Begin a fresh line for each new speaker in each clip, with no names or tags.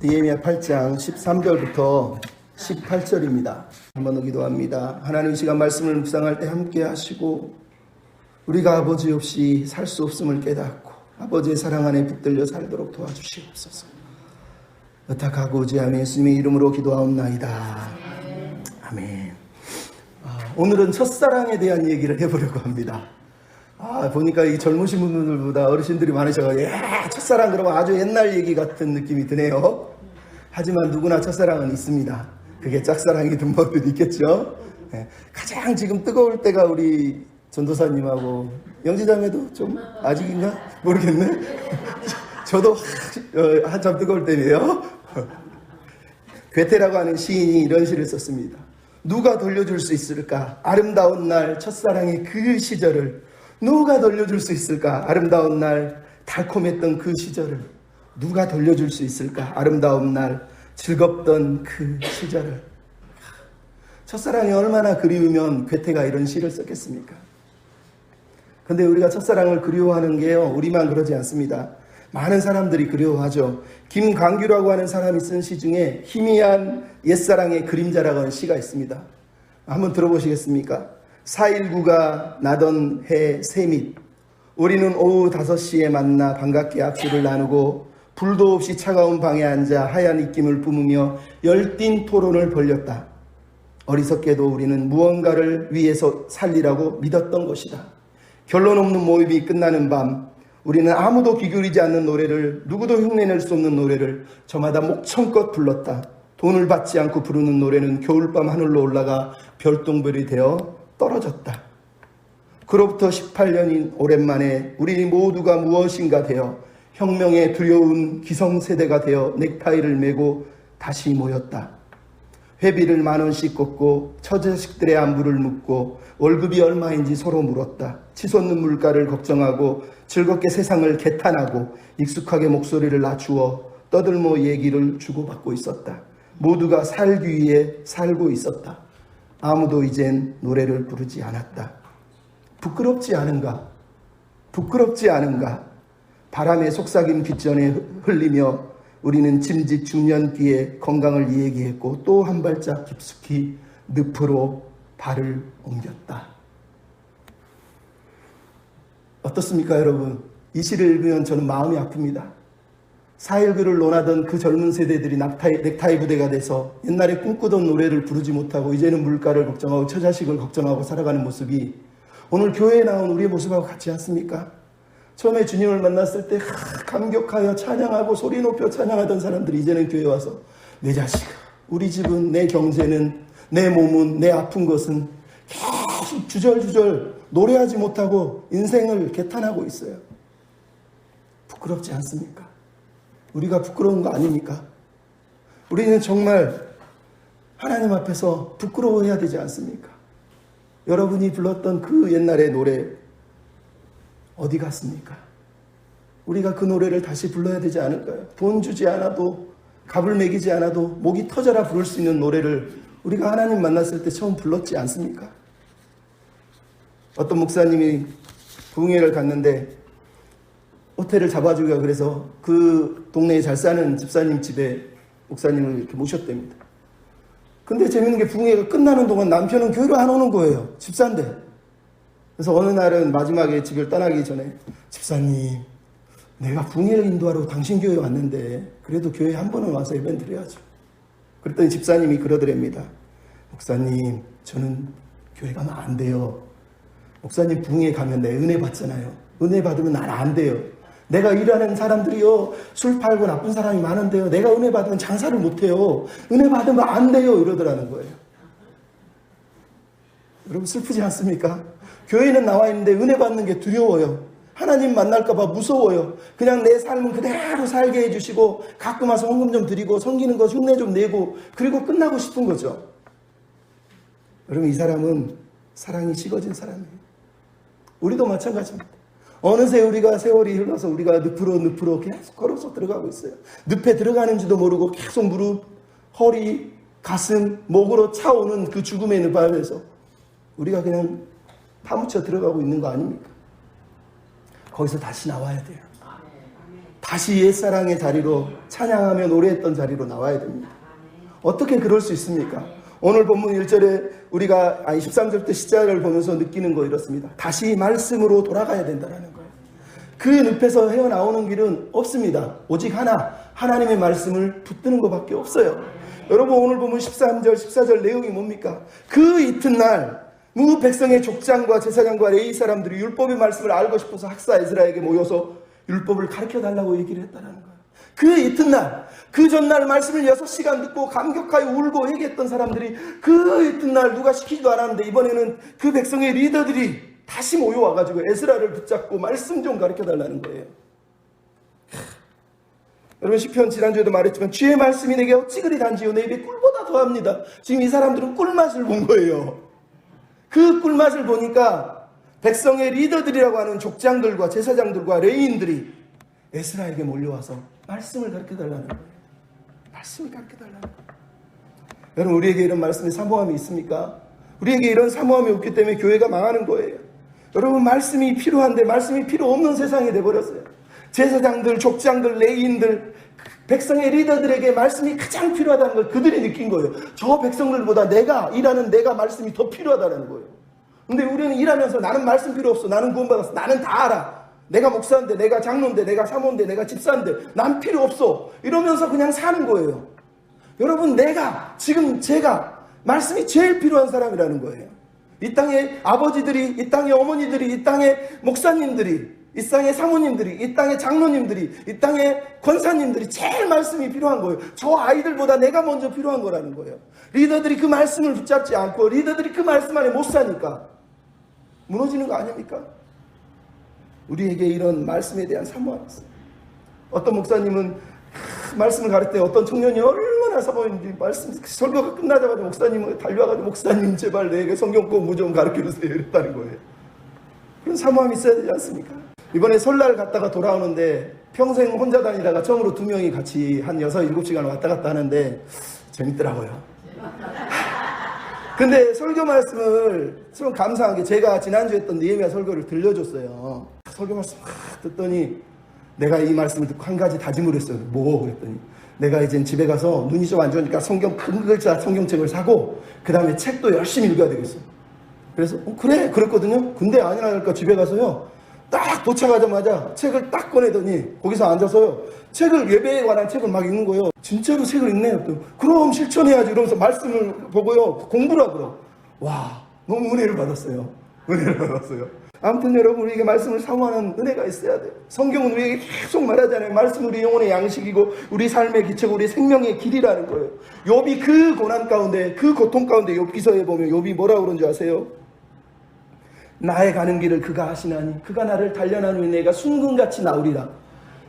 느헤미야 8장 13절부터 18절입니다. 한번 더 기도합니다. 하나님, 이 시간 말씀을 묵상할 때 함께 하시고 우리가 아버지 없이 살 수 없음을 깨닫고 아버지의 사랑 안에 붙들려 살도록 도와주시옵소서. 의탁하고자 하며 예수님의 이름으로 기도하옵나이다. 아멘. 오늘은 첫사랑에 대한 얘기를 해보려고 합니다. 보니까 이 젊으신 분들보다 어르신들이 많으셔가지고 첫사랑 그러면 아주 옛날 얘기 같은 느낌이 드네요. 하지만 누구나 첫사랑은 있습니다. 그게 짝사랑이든 뭐든 있겠죠. 가장 지금 뜨거울 때가 우리 전도사님하고 영지자매도 좀 아직인가 모르겠네. 저도 한참 뜨거울 때네요. 괴테라고 하는 시인이 이런 시를 썼습니다. 누가 돌려줄 수 있을까? 아름다운 날 첫사랑의 그 시절을 누가 돌려줄 수 있을까? 아름다운 날 달콤했던 그 시절을 누가 돌려줄 수 있을까? 아름다운 날 즐겁던 그 시절을. 첫사랑이 얼마나 그리우면 괴테가 이런 시를 썼겠습니까? 근데 우리가 첫사랑을 그리워하는 게요, 우리만 그러지 않습니다. 많은 사람들이 그리워하죠. 김광규라고 하는 사람이 쓴 시 중에 희미한 옛사랑의 그림자라고 하는 시가 있습니다. 한번 들어보시겠습니까? 4.19가 나던 해 새밑 우리는 오후 5시에 만나 반갑게 악수를 나누고 불도 없이 차가운 방에 앉아 하얀 입김을 뿜으며 열띤 토론을 벌였다. 어리석게도 우리는 무언가를 위해서 살리라고 믿었던 것이다. 결론 없는 모임이 끝나는 밤 우리는 아무도 귀결이지 않는 노래를, 누구도 흉내낼 수 없는 노래를 저마다 목청껏 불렀다. 돈을 받지 않고 부르는 노래는 겨울밤 하늘로 올라가 별똥별이 되어 떨어졌다. 그로부터 18년인 오랜만에 우리 모두가 무엇인가 되어 혁명의 두려운 기성세대가 되어 넥타이를 메고 다시 모였다. 회비를 10,000원씩 걷고 처자식들의 안부를 묻고 월급이 얼마인지 서로 물었다. 치솟는 물가를 걱정하고 즐겁게 세상을 개탄하고 익숙하게 목소리를 낮추어 떠들며 얘기를 주고받고 있었다. 모두가 살기 위해 살고 있었다. 아무도 이젠 노래를 부르지 않았다. 부끄럽지 않은가? 부끄럽지 않은가? 바람에 속삭임 빗전에 흘리며 우리는 짐짓 중년기에 건강을 얘기했고 또 한 발짝 깊숙이 늪으로 발을 옮겼다. 어떻습니까, 여러분? 이 시를 읽으면 저는 마음이 아픕니다. 4.19를 논하던 그 젊은 세대들이 넥타이 부대가 돼서 옛날에 꿈꾸던 노래를 부르지 못하고 이제는 물가를 걱정하고 처자식을 걱정하고 살아가는 모습이 오늘 교회에 나온 우리의 모습하고 같지 않습니까? 처음에 주님을 만났을 때 감격하여 찬양하고 소리 높여 찬양하던 사람들이 이제는 교회에 와서 내 자식, 우리 집은, 내 경제는, 내 몸은, 내 아픈 것은 계속 주절주절 노래하지 못하고 인생을 개탄하고 있어요. 부끄럽지 않습니까? 우리가 부끄러운 거 아닙니까? 우리는 정말 하나님 앞에서 부끄러워해야 되지 않습니까? 여러분이 불렀던 그 옛날의 노래 어디 갔습니까? 우리가 그 노래를 다시 불러야 되지 않을까요? 돈 주지 않아도, 값을 매기지 않아도 목이 터져라 부를 수 있는 노래를 우리가 하나님 만났을 때 처음 불렀지 않습니까? 어떤 목사님이 부흥회를 갔는데 호텔을 잡아주기가 그래서 그 동네에 잘 사는 집사님 집에 목사님을 이렇게 모셨답니다. 근데 재밌는 게 부흥회가 끝나는 동안 남편은 교회를 안 오는 거예요. 집사인데. 그래서 어느 날은 마지막에 집을 떠나기 전에 집사님, 내가 부흥회를 인도하러 당신 교회에 왔는데 그래도 교회에 한 번은 와서 예배 드려야죠. 그랬더니 집사님이 그러더랍니다. 목사님, 저는 교회 가면 안 돼요. 목사님 부흥회 가면 내 은혜 받잖아요. 은혜 받으면 난 안 돼요. 내가 일하는 사람들이요, 술 팔고 나쁜 사람이 많은데요, 내가 은혜 받으면 장사를 못해요. 은혜 받으면 안 돼요. 이러더라는 거예요. 여러분 슬프지 않습니까? 교회는 나와 있는데 은혜 받는 게 두려워요. 하나님 만날까봐 무서워요. 그냥 내 삶은 그대로 살게 해주시고 가끔 와서 헌금 좀 드리고 섬기는 거 흉내 좀 내고 그리고 끝나고 싶은 거죠. 여러분, 이 사람은 사랑이 식어진 사람이에요. 우리도 마찬가지입니다. 어느새 우리가 세월이 흘러서 우리가 늪으로 계속 걸어서 들어가고 있어요. 늪에 들어가는지도 모르고 계속 무릎, 허리, 가슴, 목으로 차오는 그 죽음의 늪 안에서 우리가 그냥 파묻혀 들어가고 있는 거 아닙니까? 거기서 다시 나와야 돼요. 다시 옛사랑의 자리로 찬양하며 노래했던 자리로 나와야 됩니다. 어떻게 그럴 수 있습니까? 오늘 본문 1절에 우리가 13절 때 시작을 보면서 느끼는 거 이렇습니다. 다시 말씀으로 돌아가야 된다는 거예요. 그 늪에서 헤어나오는 길은 없습니다. 오직 하나, 하나님의 말씀을 붙드는 것밖에 없어요. 여러분 오늘 보면 13절 14절 내용이 뭡니까? 그 이튿날 무 백성의 족장과 제사장과 레위 사람들이 율법의 말씀을 알고 싶어서 학사 에스라에게 모여서 율법을 가르쳐달라고 얘기를 했다는 거예요. 그 이튿날, 그 전날 말씀을 6시간 듣고 감격하여 울고 회개했던 사람들이 그 이튿날 누가 시키지도 않았는데 이번에는 그 백성의 리더들이 다시 모여와가지고 에스라를 붙잡고 말씀 좀 가르쳐달라는 거예요. 여러분 시편 지난주에도 말했지만 주의 말씀이 내게 어찌 그리 단지요 내 입에 꿀보다 더합니다. 지금 이 사람들은 꿀맛을 본 거예요. 그 꿀맛을 보니까 백성의 리더들이라고 하는 족장들과 제사장들과 레위인들이 에스라에게 몰려와서 말씀을 가르쳐달라는 거예요. 말씀을 가르쳐달라는 거예요. 여러분 우리에게 이런 말씀의 사모함이 있습니까? 우리에게 이런 사모함이 없기 때문에 교회가 망하는 거예요. 여러분 말씀이 필요한데 말씀이 필요 없는 세상이 돼버렸어요. 제사장들, 족장들, 레위인들, 백성의 리더들에게 말씀이 가장 필요하다는 걸 그들이 느낀 거예요. 저 백성들보다 일하는 내가 말씀이 더 필요하다는 거예요. 근데 우리는 일하면서 나는 말씀 필요 없어. 나는 구원받았어. 나는 다 알아. 내가 목사인데, 내가 장로인데, 내가 사모인데, 내가 집사인데 난 필요 없어. 이러면서 그냥 사는 거예요. 여러분 지금 제가 말씀이 제일 필요한 사람이라는 거예요. 이 땅의 아버지들이, 이 땅의 어머니들이, 이 땅의 목사님들이, 이 땅의 사모님들이, 이 땅의 장로님들이, 이 땅의 권사님들이 제일 말씀이 필요한 거예요. 저 아이들보다 내가 먼저 필요한 거라는 거예요. 리더들이 그 말씀을 붙잡지 않고 리더들이 그 말씀 안에 못 사니까 무너지는 거 아닙니까? 우리에게 이런 말씀에 대한 사모함이 있어요. 어떤 목사님은 말씀을 가르칠 때 어떤 청년이 얼마나 사모했는지 말씀 설교가 끝나자마자 목사님은 달려와가지고 목사님 제발 내게 성경 공부 좀 가르쳐주세요 이랬다는 거예요. 그런 사모함이 있어야 되지 않습니까? 이번에 설날 갔다가 돌아오는데 평생 혼자 다니다가 처음으로 2명이 같이 한 6, 7시간 왔다 갔다 하는데 재밌더라고요. 근데 설교 말씀을 좀 감사한 게 제가 지난주에 했던 느헤미야 설교를 들려줬어요. 설교 말씀 듣더니 내가 이 말씀을 듣고 한 가지 다짐을 했어요. 뭐? 그랬더니 내가 이제 집에 가서 눈이 좀 안 좋으니까 성경 큰 글자 성경책을 사고 그 다음에 책도 열심히 읽어야 되겠어. 그래서 그래 그랬거든요. 근데 아니라니까 집에 가서요 딱 도착하자마자 책을 딱 꺼내더니 거기서 앉아서요 책을 예배에 관한 책을 막 읽는 거예요. 진짜로 책을 읽네요. 또 그럼 실천해야지 이러면서 말씀을 보고요 공부를 하더라고요. 와 너무 은혜를 받았어요. 은혜를 받았어요. 아무튼 여러분 우리에게 말씀을 사모하는 은혜가 있어야 돼요. 성경은 우리에게 계속 말하잖아요. 말씀 우리 영혼의 양식이고 우리 삶의 기초고 우리 생명의 길이라는 거예요. 욥이 그 고난 가운데 그 고통 가운데 욥기서에 보면 욥이 뭐라고 그런 줄 아세요? 나의 가는 길을 그가 하시나니 그가 나를 단련한 후에 내가 순금같이 나으리라.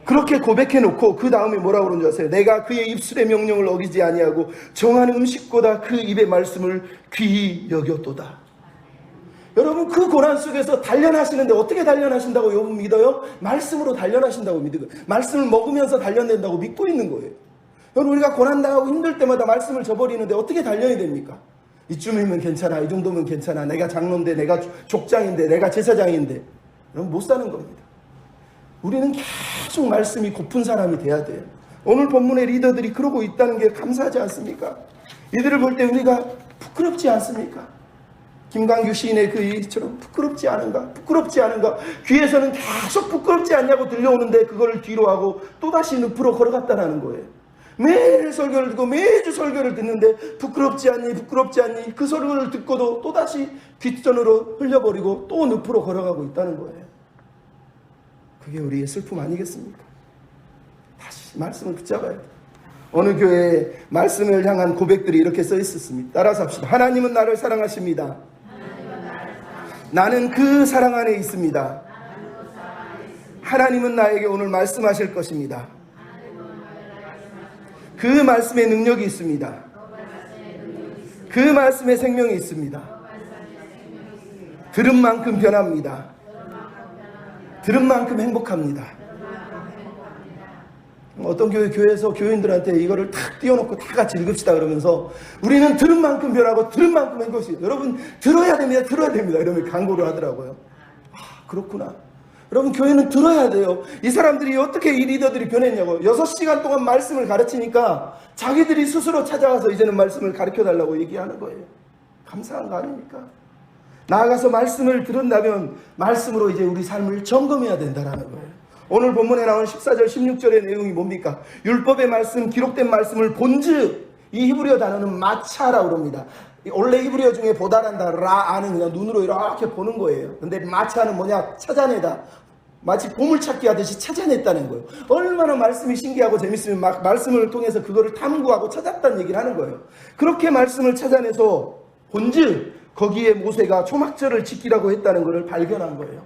그렇게 고백해놓고 그 다음에 뭐라고 그런 줄 아세요? 내가 그의 입술의 명령을 어기지 아니하고 정하는 음식보다 그 입의 말씀을 귀히 여겼도다. 여러분 그 고난 속에서 단련하시는데 어떻게 단련하신다고 욥은 믿어요? 말씀으로 단련하신다고 믿어요. 말씀을 먹으면서 단련된다고 믿고 있는 거예요. 여러분 우리가 고난당하고 힘들 때마다 말씀을 저버리는데 어떻게 단련이 됩니까? 이쯤이면 괜찮아, 이 정도면 괜찮아, 내가 장로인데, 내가 족장인데, 내가 제사장인데 여러분 못 사는 겁니다. 우리는 계속 말씀이 고픈 사람이 돼야 돼요. 오늘 본문의 리더들이 그러고 있다는 게 감사하지 않습니까? 이들을 볼 때 우리가 부끄럽지 않습니까? 김광규 시인의 그 얘기처럼 부끄럽지 않은가? 부끄럽지 않은가? 귀에서는 계속 부끄럽지 않냐고 들려오는데 그거를 뒤로 하고 또다시 늪으로 걸어갔다는 거예요. 매일 설교를 듣고 매주 설교를 듣는데 부끄럽지 않니? 부끄럽지 않니? 그 설교를 듣고도 또다시 뒷전으로 흘려버리고 또 늪으로 걸어가고 있다는 거예요. 그게 우리의 슬픔 아니겠습니까? 다시 말씀을 붙잡아야 돼요. 어느 교회에 말씀을 향한 고백들이 이렇게 써 있었습니다. 따라서 합시다. 하나님은 나를 사랑하십니다. 나는 그 사랑 안에 있습니다. 하나님은 나에게 오늘 말씀하실 것입니다. 그 말씀에 능력이 있습니다. 그 말씀에 생명이 있습니다. 들은 만큼 변합니다. 들은 만큼 행복합니다. 어떤 교회에서 교인들한테 이거를 탁 띄워놓고 다 같이 읽읍시다 그러면서 우리는 들은 만큼 변하고 들은 만큼 행복이 여러분 들어야 됩니다. 들어야 됩니다. 이러면 강구를 하더라고요. 아, 그렇구나. 여러분, 교회는 들어야 돼요. 이 사람들이 어떻게 이 리더들이 변했냐고. 6시간 동안 말씀을 가르치니까 자기들이 스스로 찾아와서 이제는 말씀을 가르쳐달라고 얘기하는 거예요. 감사한 거 아닙니까? 나아가서 말씀을 들은다면 말씀으로 이제 우리 삶을 점검해야 된다는 거예요. 오늘 본문에 나온 14절 16절의 내용이 뭡니까? 율법의 말씀, 기록된 말씀을 본즉, 이 히브리어 단어는 마차라고 그럽니다. 원래 히브리어 중에 보다란다, 라아는 그냥 눈으로 이렇게 보는 거예요. 근데 마차는 뭐냐? 찾아내다. 마치 보물찾기 하듯이 찾아냈다는 거예요. 얼마나 말씀이 신기하고 재밌으면 막 말씀을 통해서 그거를 탐구하고 찾았다는 얘기를 하는 거예요. 그렇게 말씀을 찾아내서 본즉 거기에 모세가 초막절을 지키라고 했다는 것을 발견한 거예요.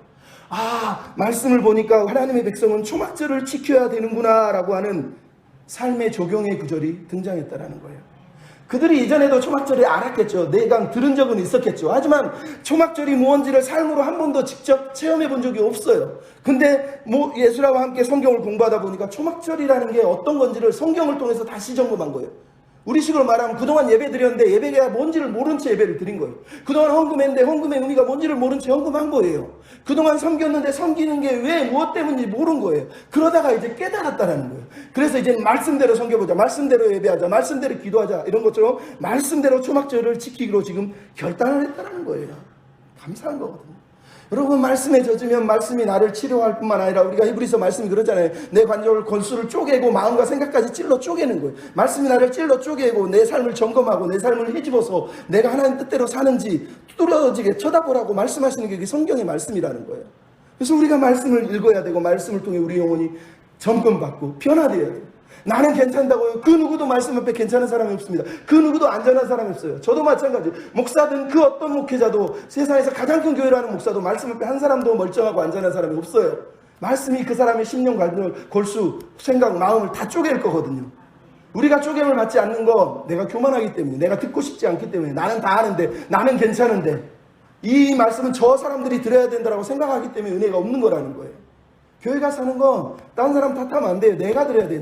아, 말씀을 보니까 하나님의 백성은 초막절을 지켜야 되는구나 라고 하는 삶의 적용의 구절이 등장했다는 거예요. 그들이 이전에도 초막절을 알았겠죠. 내가 들은 적은 있었겠죠. 하지만 초막절이 무언지를 삶으로 한 번도 직접 체험해 본 적이 없어요. 근데 예수라와 함께 성경을 공부하다 보니까 초막절이라는 게 어떤 건지를 성경을 통해서 다시 점검한 거예요. 우리식으로 말하면 그동안 예배 드렸는데 예배가 뭔지를 모른 채 예배를 드린 거예요. 그동안 헌금했는데 헌금의 의미가 뭔지를 모른 채 헌금한 거예요. 그동안 섬겼는데 섬기는 게 왜 무엇 때문인지 모른 거예요. 그러다가 이제 깨달았다는 거예요. 그래서 이제 말씀대로 섬겨보자, 말씀대로 예배하자, 말씀대로 기도하자, 이런 것처럼 말씀대로 초막절을 지키기로 지금 결단을 했다는 거예요. 감사한 거거든요. 여러분, 말씀에 젖으면 말씀이 나를 치료할 뿐만 아니라, 우리가 히브리서 말씀이 그러잖아요. 내 관절 골수를 쪼개고 마음과 생각까지 찔러 쪼개는 거예요. 말씀이 나를 찔러 쪼개고 내 삶을 점검하고 내 삶을 헤집어서 내가 하나님 뜻대로 사는지 뚫어지게 쳐다보라고 말씀하시는 게 성경의 말씀이라는 거예요. 그래서 우리가 말씀을 읽어야 되고 말씀을 통해 우리 영혼이 점검받고 변화되어야 돼요. 나는 괜찮다고요. 그 누구도 말씀 앞에 괜찮은 사람이 없습니다. 그 누구도 안전한 사람이 없어요. 저도 마찬가지. 목사든 그 어떤 목회자도, 세상에서 가장 큰 교회를 하는 목사도 말씀 앞에 한 사람도 멀쩡하고 안전한 사람이 없어요. 말씀이 그 사람의 심령, 관절, 골수, 생각, 마음을 다 쪼갤 거거든요. 우리가 쪼개을 받지 않는 건 내가 교만하기 때문에, 내가 듣고 싶지 않기 때문에, 나는 다 아는데, 나는 괜찮은데, 이 말씀은 저 사람들이 들어야 된다고 생각하기 때문에 은혜가 없는 거라는 거예요. 교회가 사는 건 딴 사람 탓하면 안 돼요. 내가 들어야 돼요.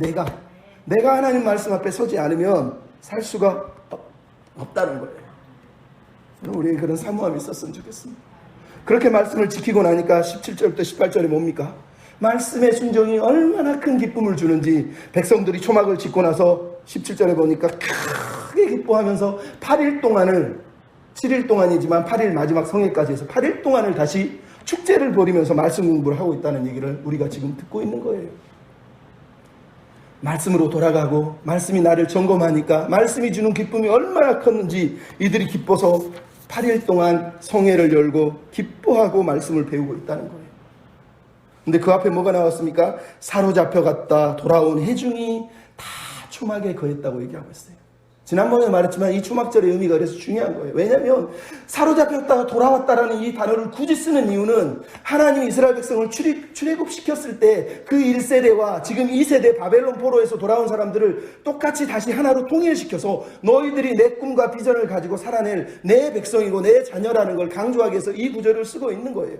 내가 하나님 말씀 앞에 서지 않으면 살 수가 없다는 거예요. 우리에게 그런 사모함이 있었으면 좋겠습니다. 그렇게 말씀을 지키고 나니까 17절부터 18절에 뭡니까? 말씀의 순종이 얼마나 큰 기쁨을 주는지 백성들이 초막을 짓고 나서 17절에 보니까 크게 기뻐하면서 8일 동안을, 7일 동안이지만 8일 마지막 성회까지 해서 8일 동안을 다시 축제를 벌이면서 말씀 공부를 하고 있다는 얘기를 우리가 지금 듣고 있는 거예요. 말씀으로 돌아가고 말씀이 나를 점검하니까 말씀이 주는 기쁨이 얼마나 컸는지 이들이 기뻐서 8일 동안 성회를 열고 기뻐하고 말씀을 배우고 있다는 거예요. 근데 그 앞에 뭐가 나왔습니까? 사로잡혀갔다 돌아온 회중이 다 초막에 거했다고 얘기하고 있어요. 지난번에 말했지만 이 초막절의 의미가 그래서 중요한 거예요. 왜냐하면 사로잡혔다가 돌아왔다라는 이 단어를 굳이 쓰는 이유는 하나님이 이스라엘 백성을 출애굽시켰을 때 그 1세대와 지금 2세대 바벨론 포로에서 돌아온 사람들을 똑같이 다시 하나로 통일시켜서 너희들이 내 꿈과 비전을 가지고 살아낼 내 백성이고 내 자녀라는 걸 강조하기 위해서 이 구절을 쓰고 있는 거예요.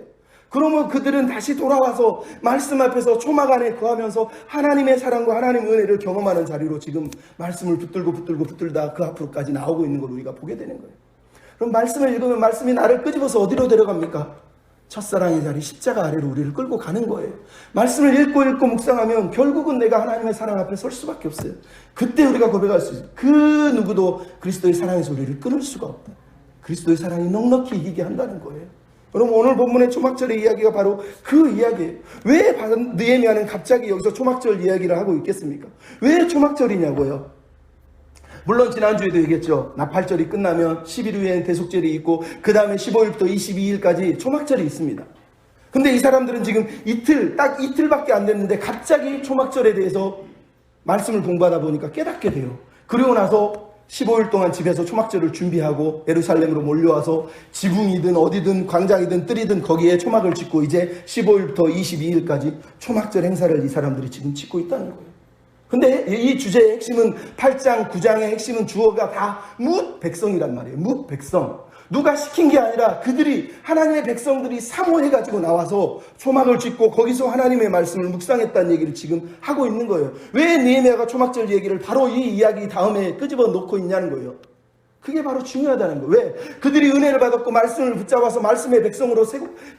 그러면 그들은 다시 돌아와서 말씀 앞에서 초막 안에 거하면서 하나님의 사랑과 하나님의 은혜를 경험하는 자리로 지금 말씀을 붙들다 그 앞으로까지 나오고 있는 걸 우리가 보게 되는 거예요. 그럼 말씀을 읽으면 말씀이 나를 끄집어서 어디로 데려갑니까? 첫사랑의 자리 십자가 아래로 우리를 끌고 가는 거예요. 말씀을 읽고 묵상하면 결국은 내가 하나님의 사랑 앞에 설 수밖에 없어요. 그때 우리가 고백할 수 있어요. 그 누구도 그리스도의 사랑에서 우리를 끊을 수가 없다. 그리스도의 사랑이 넉넉히 이기게 한다는 거예요. 여러분, 오늘 본문의 초막절의 이야기가 바로 그 이야기예요. 왜 느헤미야는 갑자기 여기서 초막절 이야기를 하고 있겠습니까? 왜 초막절이냐고요? 물론 지난주에도 얘기했죠. 나팔절이 끝나면 10일 후에는 대속절이 있고 그 다음에 15일부터 22일까지 초막절이 있습니다. 근데 이 사람들은 지금 딱 이틀밖에 안 됐는데 갑자기 초막절에 대해서 말씀을 공부하다 보니까 깨닫게 돼요. 그리고 나서 15일 동안 집에서 초막절을 준비하고 예루살렘으로 몰려와서 지붕이든 어디든 광장이든 뜰이든 거기에 초막을 짓고 이제 15일부터 22일까지 초막절 행사를 이 사람들이 지금 짓고 있다는 거예요. 근데 이 주제의 핵심은 8장, 9장의 핵심은 주어가 다 뭇 백성이란 말이에요. 뭇 백성. 누가 시킨 게 아니라 그들이 하나님의 백성들이 사모해가지고 나와서 초막을 짓고 거기서 하나님의 말씀을 묵상했다는 얘기를 지금 하고 있는 거예요. 왜 느헤미야가 초막절 얘기를 바로 이 이야기 다음에 끄집어 놓고 있냐는 거예요. 그게 바로 중요하다는 거예요. 왜? 그들이 은혜를 받았고 말씀을 붙잡아서 말씀의 백성으로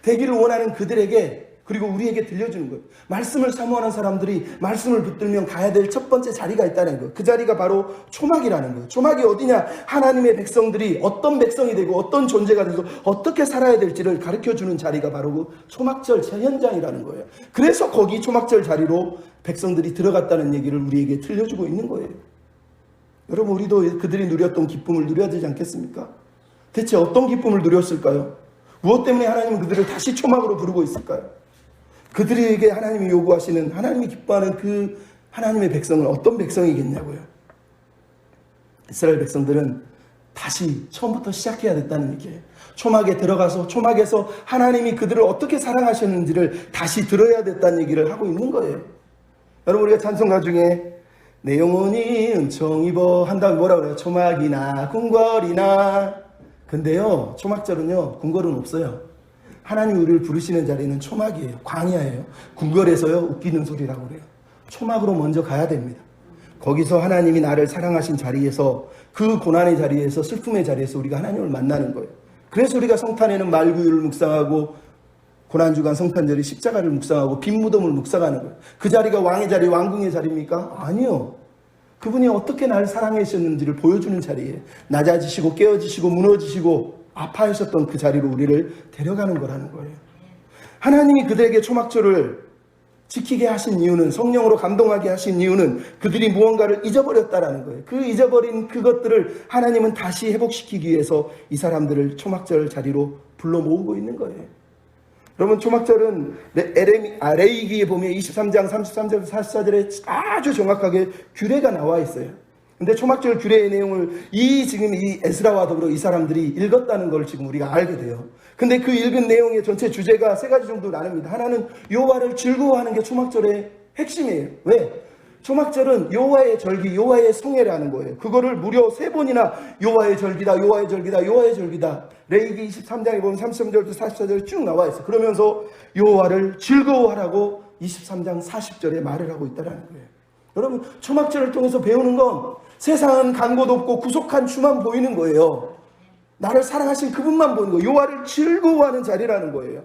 되기를 원하는 그들에게 그리고 우리에게 들려주는 거예요. 말씀을 사모하는 사람들이 말씀을 붙들면 가야 될 첫 번째 자리가 있다는 거예요. 그 자리가 바로 초막이라는 거예요. 초막이 어디냐? 하나님의 백성들이 어떤 백성이 되고 어떤 존재가 돼서 어떻게 살아야 될지를 가르쳐주는 자리가 바로 그 초막절 현장이라는 거예요. 그래서 거기 초막절 자리로 백성들이 들어갔다는 얘기를 우리에게 들려주고 있는 거예요. 여러분, 우리도 그들이 누렸던 기쁨을 누려야 되지 않겠습니까? 대체 어떤 기쁨을 누렸을까요? 무엇 때문에 하나님은 그들을 다시 초막으로 부르고 있을까요? 그들에게 하나님이 요구하시는, 하나님이 기뻐하는 그 하나님의 백성은 어떤 백성이겠냐고요. 이스라엘 백성들은 다시 처음부터 시작해야 됐다는 얘기예요. 초막에 들어가서 초막에서 하나님이 그들을 어떻게 사랑하셨는지를 다시 들어야 됐다는 얘기를 하고 있는 거예요. 여러분, 우리가 찬송가 중에 내 영혼이 은총 입어 한 다음에 뭐라 그래요? 초막이나 궁궐이나. 근데요, 초막절은요 궁궐은 없어요. 하나님이 우리를 부르시는 자리는 초막이에요. 광야예요. 궁궐에서요 웃기는 소리라고 그래요. 초막으로 먼저 가야 됩니다. 거기서 하나님이 나를 사랑하신 자리에서, 그 고난의 자리에서, 슬픔의 자리에서 우리가 하나님을 만나는 거예요. 그래서 우리가 성탄에는 말구유를 묵상하고, 고난주간 성탄절이 십자가를 묵상하고 빈 무덤을 묵상하는 거예요. 그 자리가 왕의 자리, 왕궁의 자리입니까? 아니요. 그분이 어떻게 나를 사랑하셨는지를 보여주는 자리예요. 낮아지시고 깨어지시고 무너지시고 아파하셨던 그 자리로 우리를 데려가는 거라는 거예요. 하나님이 그들에게 초막절을 지키게 하신 이유는, 성령으로 감동하게 하신 이유는 그들이 무언가를 잊어버렸다라는 거예요. 그 잊어버린 그것들을 하나님은 다시 회복시키기 위해서 이 사람들을 초막절 자리로 불러 모으고 있는 거예요. 여러분, 초막절은 레위기에 보면 23장 33절 44절에 아주 정확하게 규례가 나와 있어요. 근데 초막절 규례의 내용을 지금 이 에스라와 더불어 이 사람들이 읽었다는 걸 지금 우리가 알게 돼요. 근데 그 읽은 내용의 전체 주제가 세 가지 정도 나눕니다. 하나는 여호와를 즐거워하는 게 초막절의 핵심이에요. 왜? 초막절은 여호와의 절기, 여호와의 성회라는 거예요. 그거를 무려 3번이나 여호와의 절기다, 여호와의 절기다, 여호와의 절기다. 레위기 23장에 보면 33절부터 44절에 쭉 나와 있어요. 그러면서 여호와를 즐거워하라고 23장 40절에 말을 하고 있다는 거예요. 여러분, 초막절을 통해서 배우는 건 세상은 간 곳 없고 구속한 주만 보이는 거예요. 나를 사랑하신 그분만 보이는 거예요. 여호와를 즐거워하는 자리라는 거예요.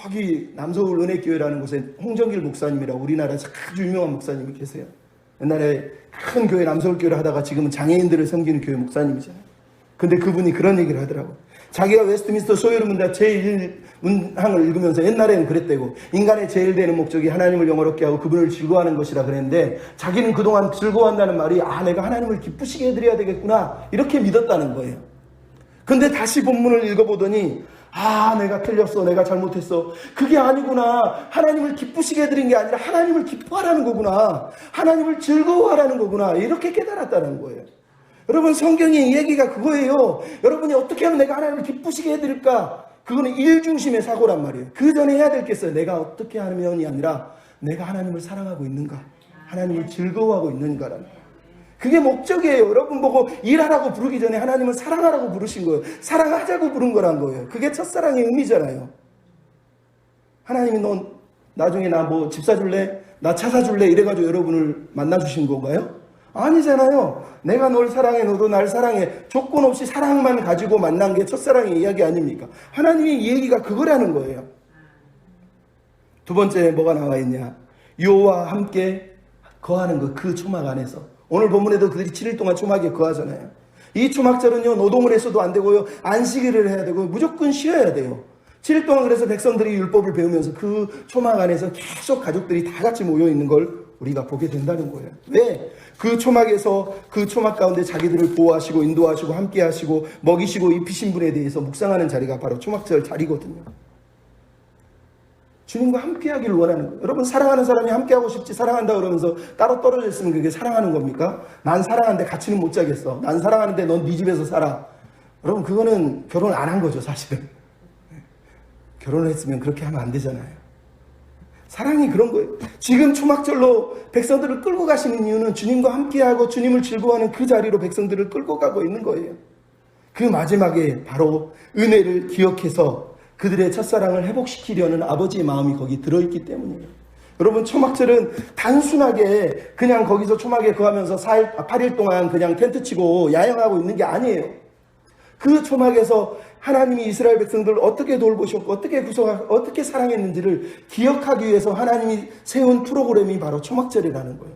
저기 남서울 은혜교회라는 곳에 홍정길 목사님이라고 우리나라에서 아주 유명한 목사님이 계세요. 옛날에 큰 교회 남서울교회를 하다가 지금은 장애인들을 섬기는 교회 목사님이잖아요. 근데 그분이 그런 얘기를 하더라고요. 자기가 웨스트민스터 소요문답 제1문항을 읽으면서 옛날에는 그랬대고, 인간의 제일 되는 목적이 하나님을 영화롭게 하고 그분을 즐거워하는 것이라 그랬는데, 자기는 그동안 즐거워한다는 말이 내가 하나님을 기쁘시게 해드려야 되겠구나 이렇게 믿었다는 거예요. 근데 다시 본문을 읽어보더니 내가 틀렸어, 내가 잘못했어, 그게 아니구나, 하나님을 기쁘시게 해드린 게 아니라 하나님을 기뻐하라는 거구나, 하나님을 즐거워하라는 거구나, 이렇게 깨달았다는 거예요. 여러분, 성경의 얘기가 그거예요. 여러분이 어떻게 하면 내가 하나님을 기쁘시게 해드릴까? 그거는 일중심의 사고란 말이에요. 그 전에 해야 될 게 있어요. 내가 어떻게 하면이 아니라 내가 하나님을 사랑하고 있는가, 하나님을 즐거워하고 있는가라는 거예요. 그게 목적이에요. 여러분 보고 일하라고 부르기 전에 하나님은 사랑하라고 부르신 거예요. 사랑하자고 부른 거란 거예요. 그게 첫사랑의 의미잖아요. 하나님이 너 나중에 나 집 사줄래? 나 차 사줄래? 이래가지고 여러분을 만나주신 건가요? 아니잖아요. 내가 널 사랑해, 너도 날 사랑해. 조건 없이 사랑만 가지고 만난 게 첫사랑의 이야기 아닙니까? 하나님의 이 얘기가 그거라는 거예요. 두 번째 뭐가 나와 있냐? 여호와와 함께 거하는 것, 그 초막 안에서. 오늘 본문에도 그들이 7일 동안 초막에 거하잖아요. 이 초막절은요, 노동을 해서도 안 되고요, 안식일을 해야 되고 무조건 쉬어야 돼요. 7일 동안 그래서 백성들이 율법을 배우면서 그 초막 안에서 계속 가족들이 다 같이 모여 있는 걸 우리가 보게 된다는 거예요. 왜? 그 초막에서, 그 초막 가운데 자기들을 보호하시고 인도하시고 함께 하시고 먹이시고 입히신 분에 대해서 묵상하는 자리가 바로 초막절 자리거든요. 주님과 함께 하기를 원하는 거예요. 여러분, 사랑하는 사람이 함께 하고 싶지, 사랑한다 그러면서 따로 떨어져 있으면 그게 사랑하는 겁니까? 난 사랑하는데 같이는 못 자겠어. 난 사랑하는데 넌 네 집에서 살아. 여러분, 그거는 결혼 안 한 거죠, 사실은. 결혼을 했으면 그렇게 하면 안 되잖아요. 사랑이 그런 거예요. 지금 초막절로 백성들을 끌고 가시는 이유는 주님과 함께하고 주님을 즐거워하는 그 자리로 백성들을 끌고 가고 있는 거예요. 그 마지막에 바로 은혜를 기억해서 그들의 첫사랑을 회복시키려는 아버지의 마음이 거기 들어있기 때문이에요. 여러분, 초막절은 단순하게 그냥 거기서 초막에 거하면서 8일 동안 그냥 텐트 치고 야영하고 있는 게 아니에요. 그 초막에서 하나님이 이스라엘 백성들을 어떻게 돌보셨고 어떻게 구속하고 어떻게 사랑했는지를 기억하기 위해서 하나님이 세운 프로그램이 바로 초막절이라는 거예요.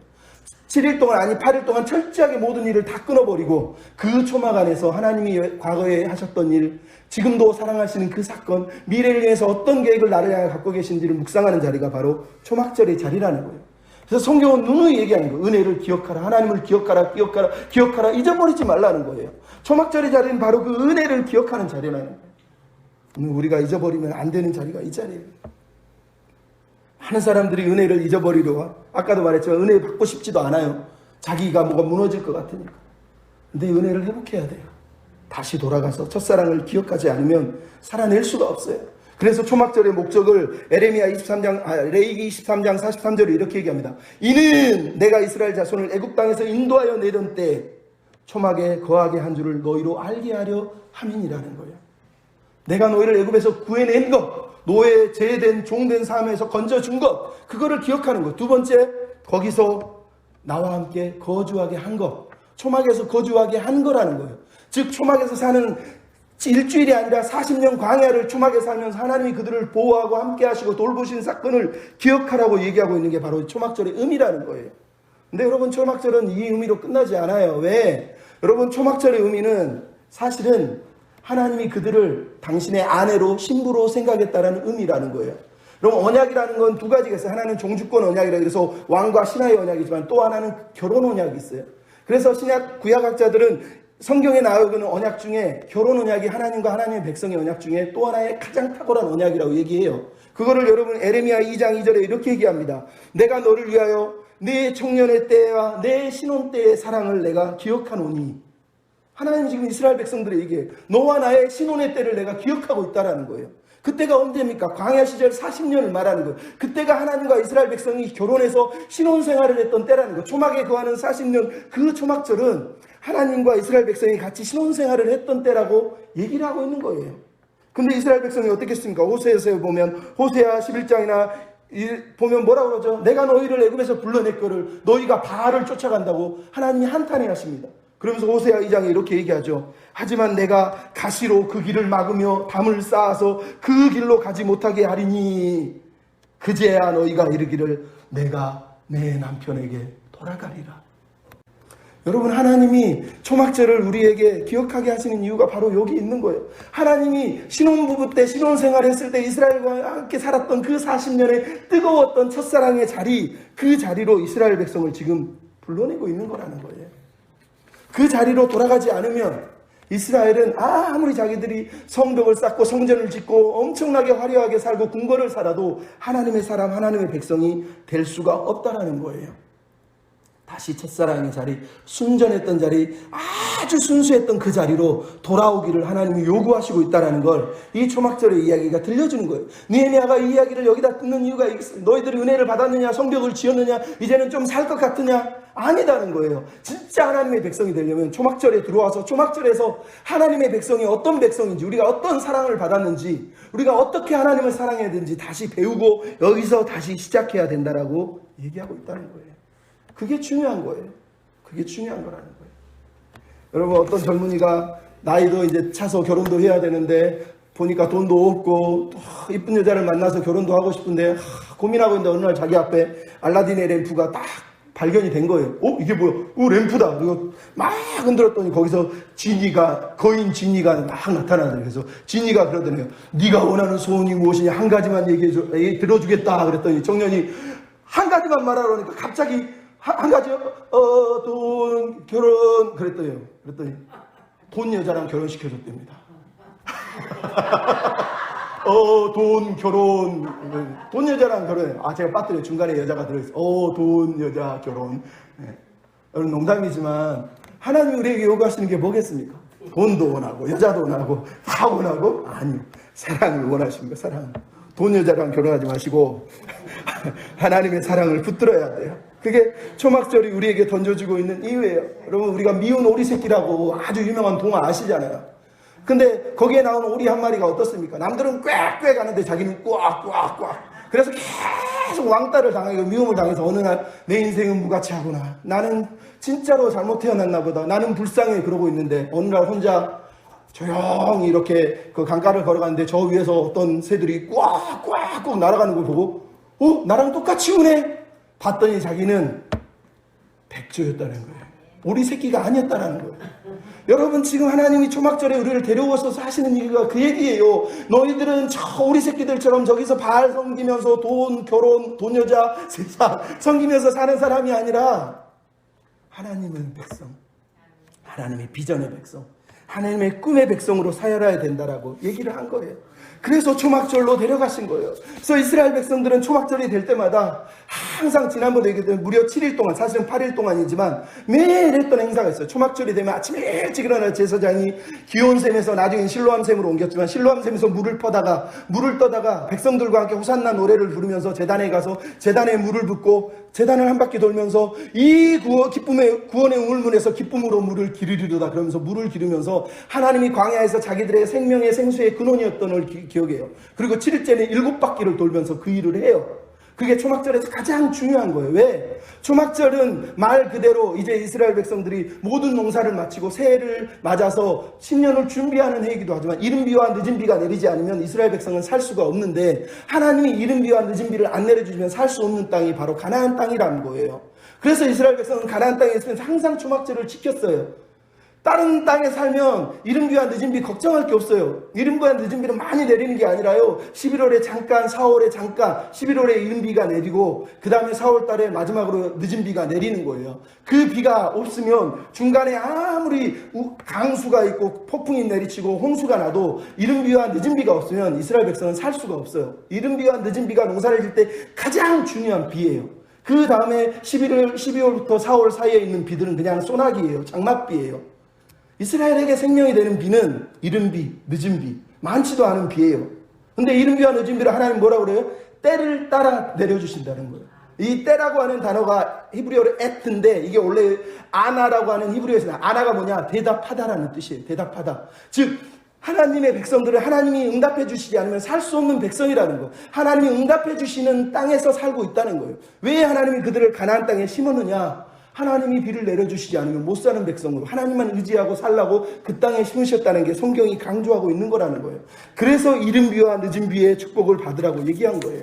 7일 동안 아니 8일 동안 철저하게 모든 일을 다 끊어버리고 그 초막 안에서 하나님이 과거에 하셨던 일, 지금도 사랑하시는 그 사건, 미래를 위해서 어떤 계획을 나를 향해 갖고 계신지를 묵상하는 자리가 바로 초막절의 자리라는 거예요. 그래서 성경은 누누이 얘기하는 거예요. 은혜를 기억하라, 하나님을 기억하라, 잊어버리지 말라는 거예요. 초막절의 자리는 바로 그 은혜를 기억하는 자리라는 거예요. 우리가 잊어버리면 안 되는 자리가 이 자리예요. 많은 사람들이 은혜를 잊어버리려, 아까도 말했지만 은혜 받고 싶지도 않아요. 자기가 뭐가 무너질 것 같으니까. 근데 은혜를 회복해야 돼요. 다시 돌아가서 첫사랑을 기억하지 않으면 살아낼 수가 없어요. 그래서 초막절의 목적을 레위기 23장 43절에 이렇게 얘기합니다. 이는 내가 이스라엘 자손을 애굽 땅에서 인도하여 내던 때 초막에 거하게 한 줄을 너희로 알게 하려 함이니라는 거예요. 내가 너희를 애굽에서 구해낸 것, 노예, 제된, 종된 삶에서 건져준 것, 그거를 기억하는 것. 두 번째, 거기서 나와 함께 거주하게 한 것, 초막에서 거주하게 한 거라는 거예요. 즉 초막에서 사는 일주일이 아니라 40년 광야를 초막에 살면서 하나님이 그들을 보호하고 함께 하시고 돌보신 사건을 기억하라고 얘기하고 있는 게 바로 초막절의 의미라는 거예요. 근데 여러분, 초막절은 이 의미로 끝나지 않아요. 왜? 여러분, 초막절의 의미는 사실은 하나님이 그들을 당신의 아내로, 신부로 생각했다라는 의미라는 거예요. 여러분, 언약이라는 건 두 가지가 있어요. 하나는 종주권 언약이라 그래서 왕과 신하의 언약이지만 또 하나는 결혼 언약이 있어요. 그래서 신약 구약학자들은 성경에 나오는 언약 중에 결혼 언약이 하나님과 하나님의 백성의 언약 중에 또 하나의 가장 탁월한 언약이라고 얘기해요. 그거를 여러분 에레미야 2장 2절에 이렇게 얘기합니다. 내가 너를 위하여 내 청년의 때와 내 신혼 때의 사랑을 내가 기억하노니. 하나님이 지금 이스라엘 백성들에게 얘기해요. 너와 나의 신혼의 때를 내가 기억하고 있다라는 거예요. 그때가 언제입니까? 광야 시절 40년을 말하는 거예요. 그때가 하나님과 이스라엘 백성이 결혼해서 신혼생활을 했던 때라는 거예요. 초막에 거하는 40년, 그 초막절은 하나님과 이스라엘 백성이 같이 신혼생활을 했던 때라고 얘기를 하고 있는 거예요. 근데 이스라엘 백성이 어떻게 했습니까? 호세아서에 보면, 호세아 11장이나 보면 뭐라고 그러죠? 내가 너희를 애굽에서 불러냈거를 너희가 바알을 쫓아간다고 하나님이 한탄해 하십니다. 그러면서 호세아 2장에 이렇게 얘기하죠. 하지만 내가 가시로 그 길을 막으며 담을 쌓아서 그 길로 가지 못하게 하리니 그제야 너희가 이르기를 내가 내 남편에게 돌아가리라. 여러분, 하나님이 초막절을 우리에게 기억하게 하시는 이유가 바로 여기 있는 거예요. 하나님이 신혼부부 때 신혼생활 했을 때 이스라엘과 함께 살았던 그 40년의 뜨거웠던 첫사랑의 자리, 그 자리로 이스라엘 백성을 지금 불러내고 있는 거라는 거예요. 그 자리로 돌아가지 않으면 이스라엘은 아무리 자기들이 성벽을 쌓고 성전을 짓고 엄청나게 화려하게 살고 궁궐을 살아도 하나님의 사람, 하나님의 백성이 될 수가 없다라는 거예요. 다시 첫사랑의 자리, 순전했던 자리, 아주 순수했던 그 자리로 돌아오기를 하나님이 요구하시고 있다는 걸 이 초막절의 이야기가 들려주는 거예요. 느헤미야가 이 이야기를 여기다 듣는 이유가 있어요. 너희들이 은혜를 받았느냐, 성벽을 지었느냐, 이제는 좀 살 것 같으냐? 아니다는 거예요. 진짜 하나님의 백성이 되려면 초막절에 들어와서 초막절에서 하나님의 백성이 어떤 백성인지, 우리가 어떤 사랑을 받았는지, 우리가 어떻게 하나님을 사랑해야 되는지 다시 배우고 여기서 다시 시작해야 된다라고 얘기하고 있다는 거예요. 그게 중요한 거예요. 그게 중요한 거라는 거예요. 여러분, 어떤 젊은이가 나이도 이제 차서 결혼도 해야 되는데 보니까 돈도 없고 또 이쁜 여자를 만나서 결혼도 하고 싶은데 고민하고 있는데 어느 날 자기 앞에 알라딘의 램프가 딱 발견이 된 거예요. 이게 뭐야? 램프다. 그리고 막 흔들었더니 거기서 거인 지니가 막 나타나더래요. 그래서 지니가 그러더래요. 네가 원하는 소원이 무엇이냐? 한 가지만 들어주겠다. 그랬더니 청년이 한 가지만 말하라니까 갑자기 한 가지요? 돈, 결혼. 그랬더니 돈 여자랑 결혼시켜줬답니다. 돈, 결혼. 돈 여자랑 결혼해. 제가 빠뜨려요. 중간에 여자가 들어있어요. 돈, 여자, 결혼. 네. 여러분, 농담이지만 하나님이 우리에게 요구하시는 게 뭐겠습니까? 돈도 원하고 여자도 원하고 다 원하고? 아니요. 사랑을 원하십니다. 사랑. 돈 여자랑 결혼하지 마시고 하나님의 사랑을 붙들어야 돼요. 그게 초막절이 우리에게 던져주고 있는 이유예요. 여러분, 우리가 미운 오리 새끼라고 아주 유명한 동화 아시잖아요. 근데 거기에 나오는 오리 한 마리가 어떻습니까? 남들은 꽥꽥 하는데 자기는 꽉꽉꽉. 그래서 계속 왕따를 당하고 미움을 당해서 어느 날 내 인생은 무가치하구나. 나는 진짜로 잘못 태어났나 보다. 나는 불쌍해. 그러고 있는데 어느 날 혼자 조용히 이렇게 그 강가를 걸어가는데 저 위에서 어떤 새들이 꽉꽉꽉 날아가는 걸 보고 나랑 똑같이 우네? 봤더니 자기는 백조였다는 거예요. 오리 새끼가 아니었다는 거예요. 여러분, 지금 하나님이 초막절에 우리를 데려오셔서 하시는 얘기가 그 얘기예요. 너희들은 저 오리 새끼들처럼 저기서 바알 섬기면서 돈, 결혼, 돈, 여자, 세상 섬기면서 사는 사람이 아니라 하나님의 백성, 하나님의 비전의 백성, 하나님의 꿈의 백성으로 살아야 된다라고 얘기를 한 거예요. 그래서 초막절로 데려가신 거예요. 그래서 이스라엘 백성들은 초막절이 될 때마다 항상 지난번에 얘기했던 무려 7일 동안, 사실은 8일 동안이지만 매일 했던 행사가 있어요. 초막절이 되면 아침에 일찍 일어나 제사장이 기온샘에서 나중에 실로암샘으로 옮겼지만 실로암샘에서 물을 떠다가 백성들과 함께 호산나 노래를 부르면서 제단에 가서 제단에 물을 붓고 제단을 한 바퀴 돌면서 이 기쁨의 구원의 우물문에서 기쁨으로 물을 기르리로다 그러면서 물을 기르면서 하나님이 광야에서 자기들의 생명의 생수의 근원이었던 걸 기억해요. 그리고 7일째는 7바퀴를 돌면서 그 일을 해요. 그게 초막절에서 가장 중요한 거예요. 왜? 초막절은 말 그대로 이제 이스라엘 백성들이 모든 농사를 마치고 새해를 맞아서 신년을 준비하는 해이기도 하지만 이른 비와 늦은 비가 내리지 않으면 이스라엘 백성은 살 수가 없는데 하나님이 이른 비와 늦은 비를 안 내려주시면 살 수 없는 땅이 바로 가나안 땅이라는 거예요. 그래서 이스라엘 백성은 가나안 땅에 있으면서 항상 초막절을 지켰어요. 다른 땅에 살면 이른 비와 늦은 비 걱정할 게 없어요. 이른 비와 늦은 비는 많이 내리는 게 아니라요. 11월에 잠깐, 4월에 잠깐, 11월에 이른 비가 내리고 그 다음에 4월 달에 마지막으로 늦은 비가 내리는 거예요. 그 비가 없으면 중간에 아무리 강수가 있고 폭풍이 내리치고 홍수가 나도 이른 비와 늦은 비가 없으면 이스라엘 백성은 살 수가 없어요. 이른 비와 늦은 비가 농사를 질 때 가장 중요한 비예요. 그 다음에 12월부터 4월 사이에 있는 비들은 그냥 소나기예요. 장맛비예요. 이스라엘에게 생명이 되는 비는 이른 비, 늦은 비, 많지도 않은 비예요. 근데 이른 비와 늦은 비를 하나님 뭐라고 그래요? 때를 따라 내려주신다는 거예요. 이 때라고 하는 단어가 히브리어로 에트인데 이게 원래 아나라고 하는 히브리어에서 아나가 뭐냐? 대답하다라는 뜻이에요. 대답하다. 즉 하나님의 백성들을 하나님이 응답해 주시지 않으면 살 수 없는 백성이라는 거. 하나님이 응답해 주시는 땅에서 살고 있다는 거예요. 왜 하나님이 그들을 가나안 땅에 심었느냐? 하나님이 비를 내려주시지 않으면 못 사는 백성으로 하나님만 의지하고 살라고 그 땅에 심으셨다는 게 성경이 강조하고 있는 거라는 거예요. 그래서 이른 비와 늦은 비의 축복을 받으라고 얘기한 거예요.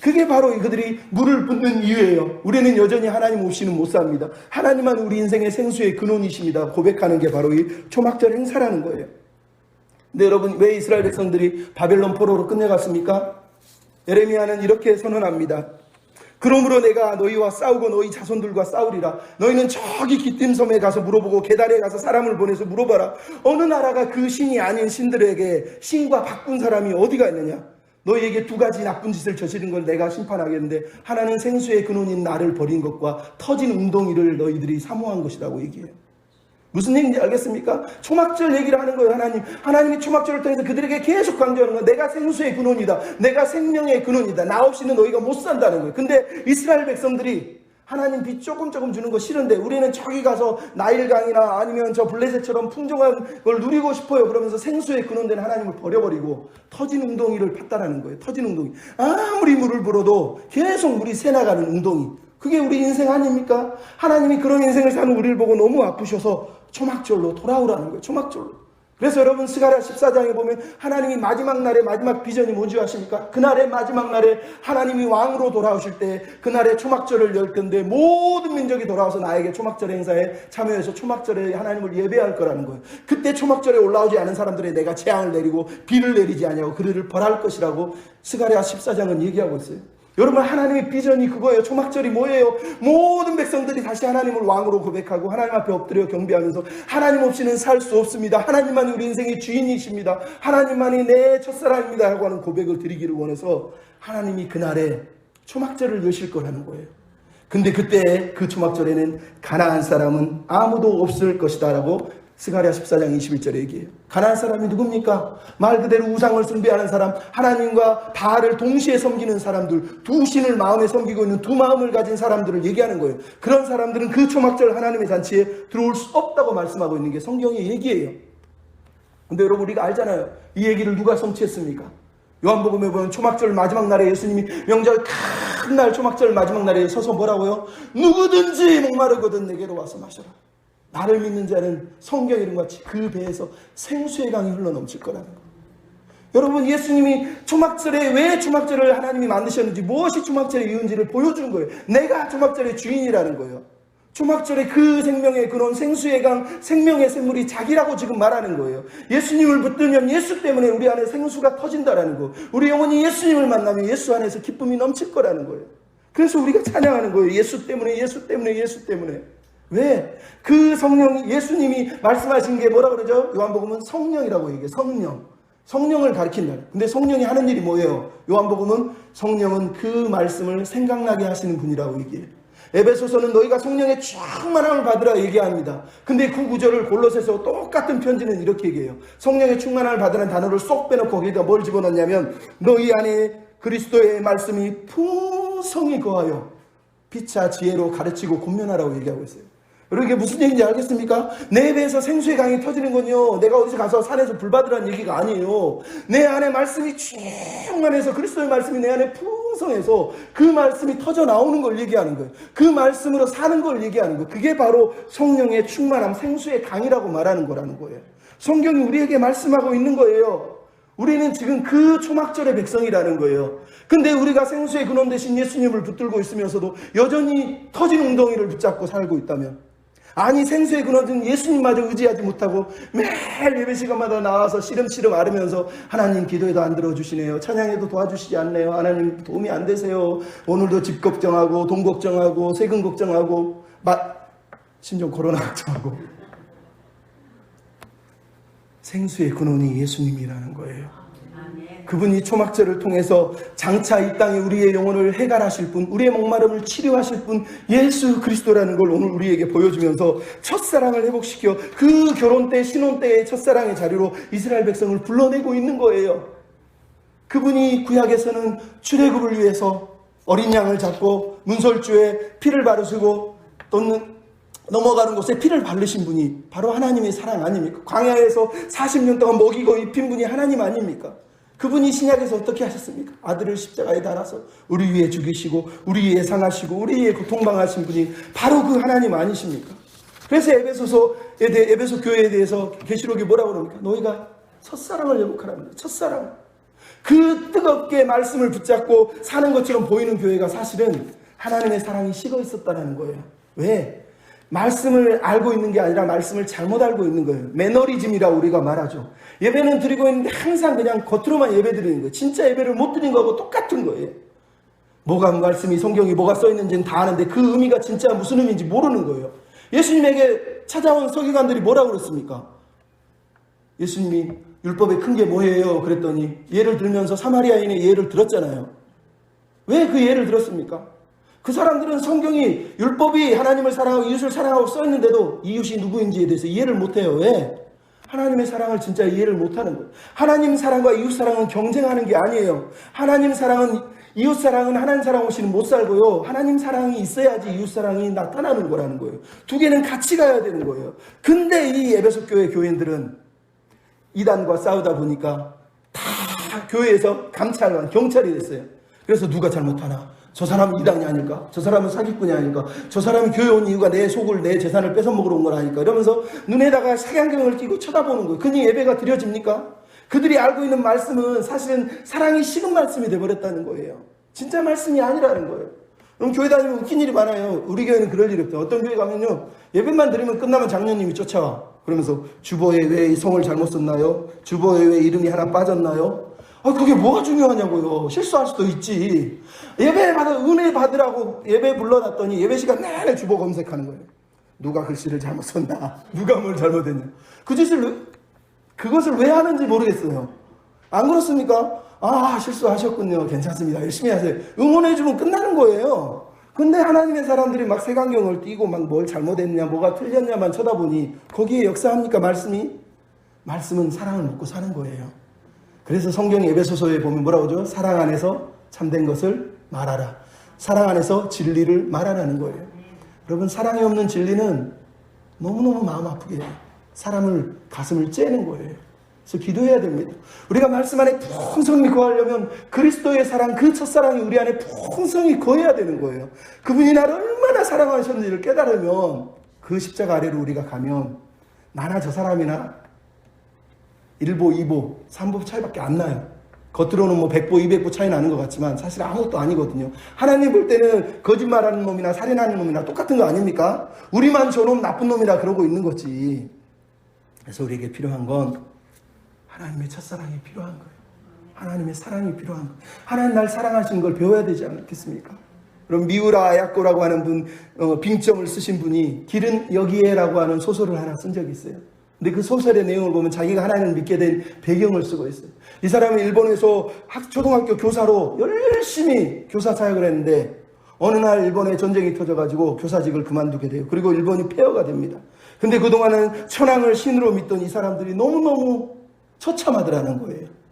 그게 바로 그들이 물을 붓는 이유예요. 우리는 여전히 하나님 없이는 못 삽니다. 하나님만 우리 인생의 생수의 근원이십니다. 고백하는 게 바로 이 초막절 행사라는 거예요. 근데 여러분, 왜 이스라엘 백성들이 바벨론 포로로 끝내갔습니까? 예레미야는 이렇게 선언합니다. 그러므로 내가 너희와 싸우고 너희 자손들과 싸우리라. 너희는 저기 기띔섬에 가서 물어보고 계단에 가서 사람을 보내서 물어봐라. 어느 나라가 그 신이 아닌 신들에게 신과 바꾼 사람이 어디가 있느냐? 너희에게 두 가지 나쁜 짓을 저지른 걸 내가 심판하겠는데 하나는 생수의 근원인 나를 버린 것과 터진 웅덩이를 너희들이 사모한 것이라고 얘기해요. 무슨 얘기인지 알겠습니까? 초막절 얘기를 하는 거예요. 하나님이 초막절을 통해서 그들에게 계속 강조하는 거예요. 내가 생수의 근원이다. 내가 생명의 근원이다. 나 없이는 너희가 못 산다는 거예요. 근데 이스라엘 백성들이 하나님 비 조금 주는 거 싫은데 우리는 저기 가서 나일강이나 아니면 저 블레셋처럼 풍성한 걸 누리고 싶어요. 그러면서 생수의 근원된 하나님을 버려버리고 터진 웅덩이를 팠다라는 거예요. 터진 웅덩이. 아무리 물을 불어도 계속 물이 새나가는 웅덩이. 그게 우리 인생 아닙니까? 하나님이 그런 인생을 사는 우리를 보고 너무 아프셔서 초막절로 돌아오라는 거예요. 초막절로. 그래서 여러분 스가랴 14장에 보면 하나님이 마지막 날에 마지막 비전이 뭔지 아십니까? 그날의 마지막 날에 하나님이 왕으로 돌아오실 때 그날에 초막절을 열 텐데 모든 민족이 돌아와서 나에게 초막절 행사에 참여해서 초막절에 하나님을 예배할 거라는 거예요. 그때 초막절에 올라오지 않은 사람들에 내가 재앙을 내리고 비를 내리지 아니하고 그들을 벌할 것이라고 스가랴 14장은 얘기하고 있어요. 여러분, 하나님의 비전이 그거예요. 초막절이 뭐예요? 모든 백성들이 다시 하나님을 왕으로 고백하고 하나님 앞에 엎드려 경배하면서 하나님 없이는 살 수 없습니다. 하나님만이 우리 인생의 주인이십니다. 하나님만이 내 첫사랑입니다 라고 하는 고백을 드리기를 원해서 하나님이 그날에 초막절을 여실 거라는 거예요. 근데 그때 그 초막절에는 가나안 사람은 아무도 없을 것이다 라고 스가랴 14장 21절에 얘기해요. 가나안 사람이 누굽니까? 말 그대로 우상을 숭배하는 사람, 하나님과 바알을 동시에 섬기는 사람들, 두 신을 마음에 섬기고 있는 두 마음을 가진 사람들을 얘기하는 거예요. 그런 사람들은 그 초막절 하나님의 잔치에 들어올 수 없다고 말씀하고 있는 게 성경의 얘기예요. 근데 여러분, 우리가 알잖아요. 이 얘기를 누가 성취했습니까? 요한복음에 보면 초막절 마지막 날에 예수님이 명절 큰 날 초막절 마지막 날에 서서 뭐라고요? 누구든지 목마르거든 내게로 와서 마셔라. 나를 믿는 자는 성경 이름과 같이 그 배에서 생수의 강이 흘러넘칠 거라는 거. 여러분, 예수님이 초막절에 왜 초막절을 하나님이 만드셨는지, 무엇이 초막절의 이유인지를 보여주는 거예요. 내가 초막절의 주인이라는 거예요. 초막절에 그 생명의 근원, 생수의 강, 생명의 샘물이 자기라고 지금 말하는 거예요. 예수님을 붙들면 예수 때문에 우리 안에 생수가 터진다라는 거. 우리 영혼이 예수님을 만나면 예수 안에서 기쁨이 넘칠 거라는 거예요. 그래서 우리가 찬양하는 거예요. 예수 때문에, 예수 때문에, 예수 때문에. 왜? 그 성령, 예수님이 말씀하신 게 뭐라 그러죠? 요한복음은 성령이라고 얘기해요. 성령. 성령을 가리킨다. 근데 성령이 하는 일이 뭐예요? 요한복음은 성령은 그 말씀을 생각나게 하시는 분이라고 얘기해요. 에베소서는 너희가 성령의 충만함을 받으라 얘기합니다. 근데 그 구절을 골로새서 똑같은 편지는 이렇게 얘기해요. 성령의 충만함을 받으라는 단어를 쏙 빼놓고 거기다 뭘 집어넣냐면 너희 안에 그리스도의 말씀이 풍성히 거하여 빛과 지혜로 가르치고 권면하라고 얘기하고 있어요. 여러분, 이게 무슨 얘기인지 알겠습니까? 내 배에서 생수의 강이 터지는 건요, 내가 어디서 가서 산에서 불 받으라는 얘기가 아니에요. 내 안에 말씀이 충만해서, 그리스도의 말씀이 내 안에 풍성해서 그 말씀이 터져 나오는 걸 얘기하는 거예요. 그 말씀으로 사는 걸 얘기하는 거예요. 그게 바로 성령의 충만함, 생수의 강이라고 말하는 거라는 거예요. 성경이 우리에게 말씀하고 있는 거예요. 우리는 지금 그 초막절의 백성이라는 거예요. 근데 우리가 생수의 근원 대신 예수님을 붙들고 있으면서도 여전히 터진 웅덩이를 붙잡고 살고 있다면, 아니, 생수의 근원은 예수님마저 의지하지 못하고 매일 예배 시간마다 나와서 시름시름 앓으면서 하나님 기도해도 안 들어주시네요. 찬양해도 도와주시지 않네요. 하나님 도움이 안 되세요. 오늘도 집 걱정하고 돈 걱정하고 세금 걱정하고 심지어 코로나 걱정하고. 생수의 근원이 예수님이라는 거예요. 그분이 초막절을 통해서 장차 이 땅에 우리의 영혼을 해결하실 분, 우리의 목마름을 치료하실 분, 예수 그리스도라는 걸 오늘 우리에게 보여주면서 첫사랑을 회복시켜 그 결혼 때, 신혼 때의 첫사랑의 자리로 이스라엘 백성을 불러내고 있는 거예요. 그분이 구약에서는 출애굽을 위해서 어린 양을 잡고 문설주에 피를 바르시고 또는 넘어가는 곳에 피를 바르신 분이 바로 하나님의 사랑 아닙니까? 광야에서 40년 동안 먹이고 입힌 분이 하나님 아닙니까? 그분이 신약에서 어떻게 하셨습니까? 아들을 십자가에 달아서 우리 위해 죽이시고 우리 위해 상하시고 우리 위해 고통당하신 분이 바로 그 하나님 아니십니까? 그래서 에베소 교회에 대해서 계시록이 뭐라고 그럽니까? 너희가 첫사랑을 회복하랍니다. 첫사랑. 그 뜨겁게 말씀을 붙잡고 사는 것처럼 보이는 교회가 사실은 하나님의 사랑이 식어 있었다는 거예요. 왜? 말씀을 알고 있는 게 아니라 말씀을 잘못 알고 있는 거예요. 매너리즘이라고 우리가 말하죠. 예배는 드리고 있는데 항상 그냥 겉으로만 예배 드리는 거예요. 진짜 예배를 못 드린 거하고 똑같은 거예요. 뭐가 말씀이, 성경이 뭐가 써있는지는 다 아는데 그 의미가 진짜 무슨 의미인지 모르는 거예요. 예수님에게 찾아온 서기관들이 뭐라고 그랬습니까? 예수님이 율법에 큰 게 뭐예요? 그랬더니 예를 들면서 사마리아인의 예를 들었잖아요. 왜 그 예를 들었습니까? 그 사람들은 성경이 율법이 하나님을 사랑하고 이웃을 사랑하고 써있는데도 이웃이 누구인지에 대해서 이해를 못해요. 왜? 하나님의 사랑을 진짜 이해를 못하는 거예요. 하나님 사랑과 이웃 사랑은 경쟁하는 게 아니에요. 하나님 사랑은, 이웃 사랑은 하나님 사랑 없이는 못 살고요. 하나님 사랑이 있어야지 이웃 사랑이 나타나는 거라는 거예요. 두 개는 같이 가야 되는 거예요. 근데 이 에베소 교회 교인들은 이단과 싸우다 보니까 다 교회에서 감찰관, 경찰이 됐어요. 그래서 누가 잘못하나? 저 사람은 이단이 아닐까? 저 사람은 사기꾼이 아닐까? 저 사람이 교회 온 이유가 내 속을, 내 재산을 뺏어먹으러 온 건 아닐까? 이러면서 눈에다가 색안경을 끼고 쳐다보는 거예요. 그니 예배가 드려집니까? 그들이 알고 있는 말씀은 사실은 사랑이 식은 말씀이 돼버렸다는 거예요. 진짜 말씀이 아니라는 거예요. 그럼 교회 다니면 웃긴 일이 많아요. 우리 교회는 그럴 일이 없대요. 어떤 교회 가면요, 예배만 드리면 끝나면 장로님이 쫓아와. 그러면서 주보에 왜 이 성을 잘못 썼나요? 주보에 왜 이름이 하나 빠졌나요? 그게 뭐가 중요하냐고요. 실수할 수도 있지. 은혜 받으라고 예배 불러놨더니 예배 시간 내내 주보 검색하는 거예요. 누가 글씨를 잘못 썼나? 누가 뭘 잘못했냐? 그것을 왜 하는지 모르겠어요. 안 그렇습니까? 실수하셨군요. 괜찮습니다. 열심히 하세요. 응원해주면 끝나는 거예요. 근데 하나님의 사람들이 막 색안경을 띄고 막 뭘 잘못했냐, 뭐가 틀렸냐만 쳐다보니 거기에 역사합니까, 말씀이? 말씀은 사랑을 먹고 사는 거예요. 그래서 성경 에베소서에 보면 뭐라고 하죠? 사랑 안에서 참된 것을 말하라. 사랑 안에서 진리를 말하라는 거예요. 여러분, 사랑이 없는 진리는 너무너무 마음 아프게 해요. 사람을, 가슴을 째는 거예요. 그래서 기도해야 됩니다. 우리가 말씀 안에 풍성히 거하려면 그리스도의 사랑, 그 첫사랑이 우리 안에 풍성히 거해야 되는 거예요. 그분이 나를 얼마나 사랑하셨는지를 깨달으면 그 십자가 아래로 우리가 가면 나나 저 사람이나 1보, 2보, 3보 차이밖에 안 나요. 겉으로는 뭐 100보, 200보 차이 나는 것 같지만 사실 아무것도 아니거든요. 하나님 볼 때는 거짓말하는 놈이나 살인하는 놈이나 똑같은 거 아닙니까? 우리만 저놈 나쁜 놈이라 그러고 있는 거지. 그래서 우리에게 필요한 건 하나님의 첫사랑이 필요한 거예요. 하나님의 사랑이 필요한 거예요. 하나님 날 사랑하시는 걸 배워야 되지 않겠습니까? 그럼 미우라 아야코라고 하는 분, 빙점을 쓰신 분이 길은 여기에라고 하는 소설을 하나 쓴 적이 있어요. 근데 그 소설의 내용을 보면 자기가 하나님을 믿게 된 배경을 쓰고 있어요. 이 사람은 일본에서 초등학교 교사로 열심히 교사 사역을 했는데 어느 날 일본에 전쟁이 터져가지고 교사직을 그만두게 돼요. 그리고 일본이 폐허가 됩니다. 근데 그동안은 천황을 신으로 믿던 이 사람들이 너무너무 처참하더라는 거예요.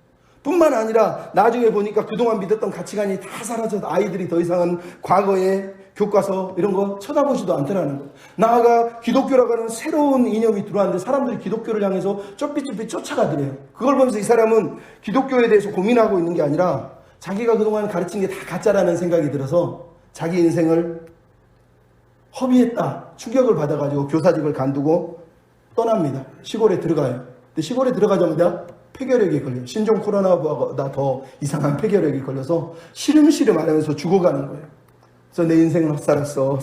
뿐만 아니라 나중에 보니까 그동안 믿었던 가치관이 다 사라져서 아이들이 더 이상은 과거의 교과서 이런 거 쳐다보지도 않더라는 거예요. 나아가 기독교라고 하는 새로운 이념이 들어왔는데 사람들이 기독교를 향해서 쫓비쫓비 쫓아가더래요. 그걸 보면서 이 사람은 기독교에 대해서 고민하고 있는 게 아니라 자기가 그동안 가르친 게 다 가짜라는 생각이 들어서 자기 인생을 허비했다. 충격을 받아가지고 교사직을 간두고 떠납니다. 시골에 들어가요. 근데 시골에 들어가자마자 폐결핵이 걸려요. 신종 코로나보다 더 이상한 폐결핵이 걸려서 시름시름 앓으면서 죽어가는 거예요. 그래서 내 인생은 헛살았어.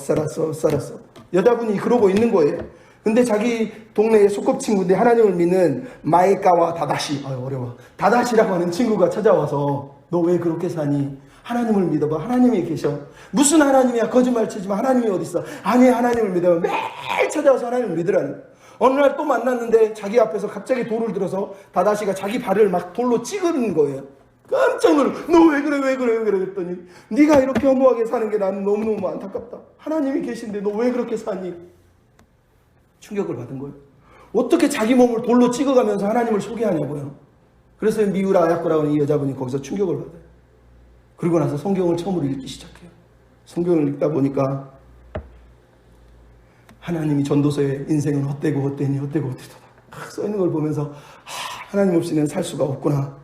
여자분이 그러고 있는 거예요. 근데 자기 동네의 소꿉친구인데 하나님을 믿는 마에카와 다다시, 어려워. 다다시라고 하는 친구가 찾아와서 너 왜 그렇게 사니? 하나님을 믿어봐. 하나님이 계셔. 무슨 하나님이야? 거짓말 치지 마. 하나님이 어디 있어? 아니, 하나님을 믿어봐. 매일 찾아와서 하나님을 믿으라는 거예요. 어느 날 또 만났는데 자기 앞에서 갑자기 돌을 들어서 다다시가 자기 발을 막 돌로 찍은 거예요. 깜짝 놀라. 너 왜 그래 그랬더니 네가 이렇게 허무하게 사는 게 나는 너무너무 안타깝다. 하나님이 계신데 너 왜 그렇게 사니? 충격을 받은 거예요. 어떻게 자기 몸을 돌로 찍어가면서 하나님을 소개하냐고요. 그래서 미우라 아야코라고 하는 이 여자분이 거기서 충격을 받아요. 그리고 나서 성경을 처음으로 읽기 시작해요. 성경을 읽다 보니까 하나님이 전도서에 인생은 헛되고 헛되다 써있는 걸 보면서 하나님 없이는 살 수가 없구나.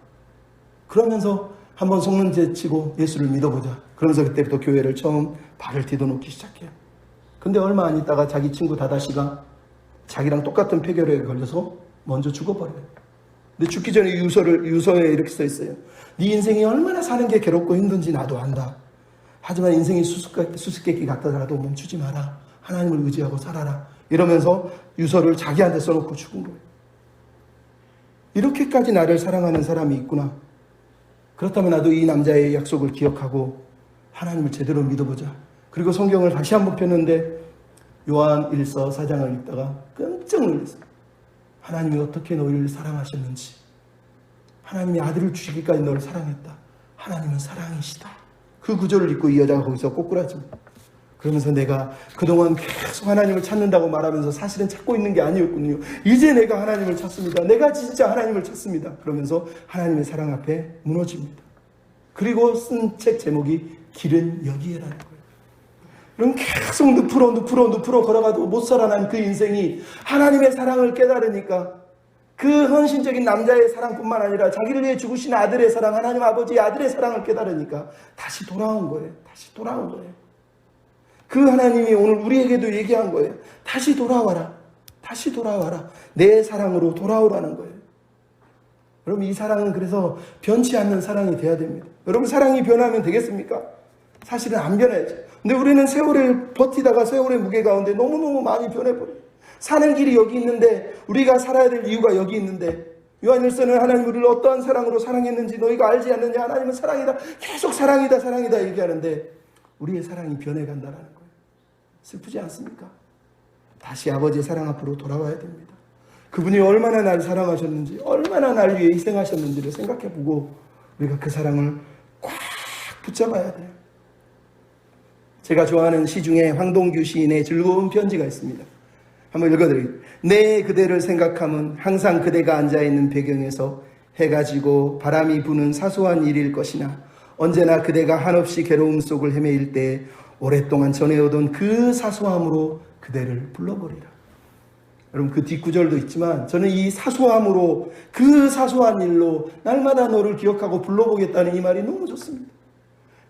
그러면서 한번 속는제 치고 예수를 믿어보자. 그러면서 그때부터 교회를 처음 발을 디뎌놓기 시작해요. 근데 얼마 안 있다가 자기 친구 다다시가 자기랑 똑같은 폐결핵에 걸려서 먼저 죽어버려요. 근데 죽기 전에 유서에 이렇게 써 있어요. 네 인생이 얼마나 사는 게 괴롭고 힘든지 나도 안다. 하지만 인생이 수수께끼 같더라도 멈추지 마라. 하나님을 의지하고 살아라. 이러면서 유서를 자기한테 써놓고 죽은 거예요. 이렇게까지 나를 사랑하는 사람이 있구나. 그렇다면 나도 이 남자의 약속을 기억하고 하나님을 제대로 믿어보자. 그리고 성경을 다시 한번 폈는데 요한 1서 4장을 읽다가 깜짝 놀랐어요. 하나님이 어떻게 너희를 사랑하셨는지. 하나님이 아들을 주시기까지 너를 사랑했다. 하나님은 사랑이시다. 그 구절을 읽고 이 여자가 거기서 꼬꾸라집니다. 그러면서 내가 그동안 계속 하나님을 찾는다고 말하면서 사실은 찾고 있는 게 아니었군요. 이제 내가 하나님을 찾습니다. 내가 진짜 하나님을 찾습니다. 그러면서 하나님의 사랑 앞에 무너집니다. 그리고 쓴 책 제목이 길은 여기에라는 거예요. 그럼 계속 늪으로 걸어가도 못 살아난 그 인생이 하나님의 사랑을 깨달으니까 그 헌신적인 남자의 사랑뿐만 아니라 자기를 위해 죽으신 아들의 사랑, 하나님 아버지의 아들의 사랑을 깨달으니까 다시 돌아온 거예요. 그 하나님이 오늘 우리에게도 얘기한 거예요. 다시 돌아와라. 내 사랑으로 돌아오라는 거예요. 여러분, 이 사랑은 그래서 변치 않는 사랑이 돼야 됩니다. 여러분, 사랑이 변하면 되겠습니까? 사실은 안 변해야죠. 근데 우리는 세월을 버티다가 세월의 무게 가운데 너무너무 많이 변해버려요. 사는 길이 여기 있는데, 우리가 살아야 될 이유가 여기 있는데, 요한일서는 하나님 우리를 어떠한 사랑으로 사랑했는지 너희가 알지 않느냐. 하나님은 사랑이다. 계속 사랑이다 얘기하는데 우리의 사랑이 변해간다라는 거예요. 슬프지 않습니까? 다시 아버지의 사랑 앞으로 돌아와야 됩니다. 그분이 얼마나 날 사랑하셨는지, 얼마나 날 위해 희생하셨는지를 생각해보고 우리가 그 사랑을 꽉 붙잡아야 돼요. 제가 좋아하는 시 중에 황동규 시인의 즐거운 편지가 있습니다. 한번 읽어드릴게요. 내 그대를 생각하면 항상 그대가 앉아있는 배경에서 해가 지고 바람이 부는 사소한 일일 것이나 언제나 그대가 한없이 괴로움 속을 헤매일 때 오랫동안 전해오던 그 사소함으로 그대를 불러버리라. 여러분, 그 뒷구절도 있지만 저는 이 사소함으로, 그 사소한 일로 날마다 너를 기억하고 불러보겠다는 이 말이 너무 좋습니다.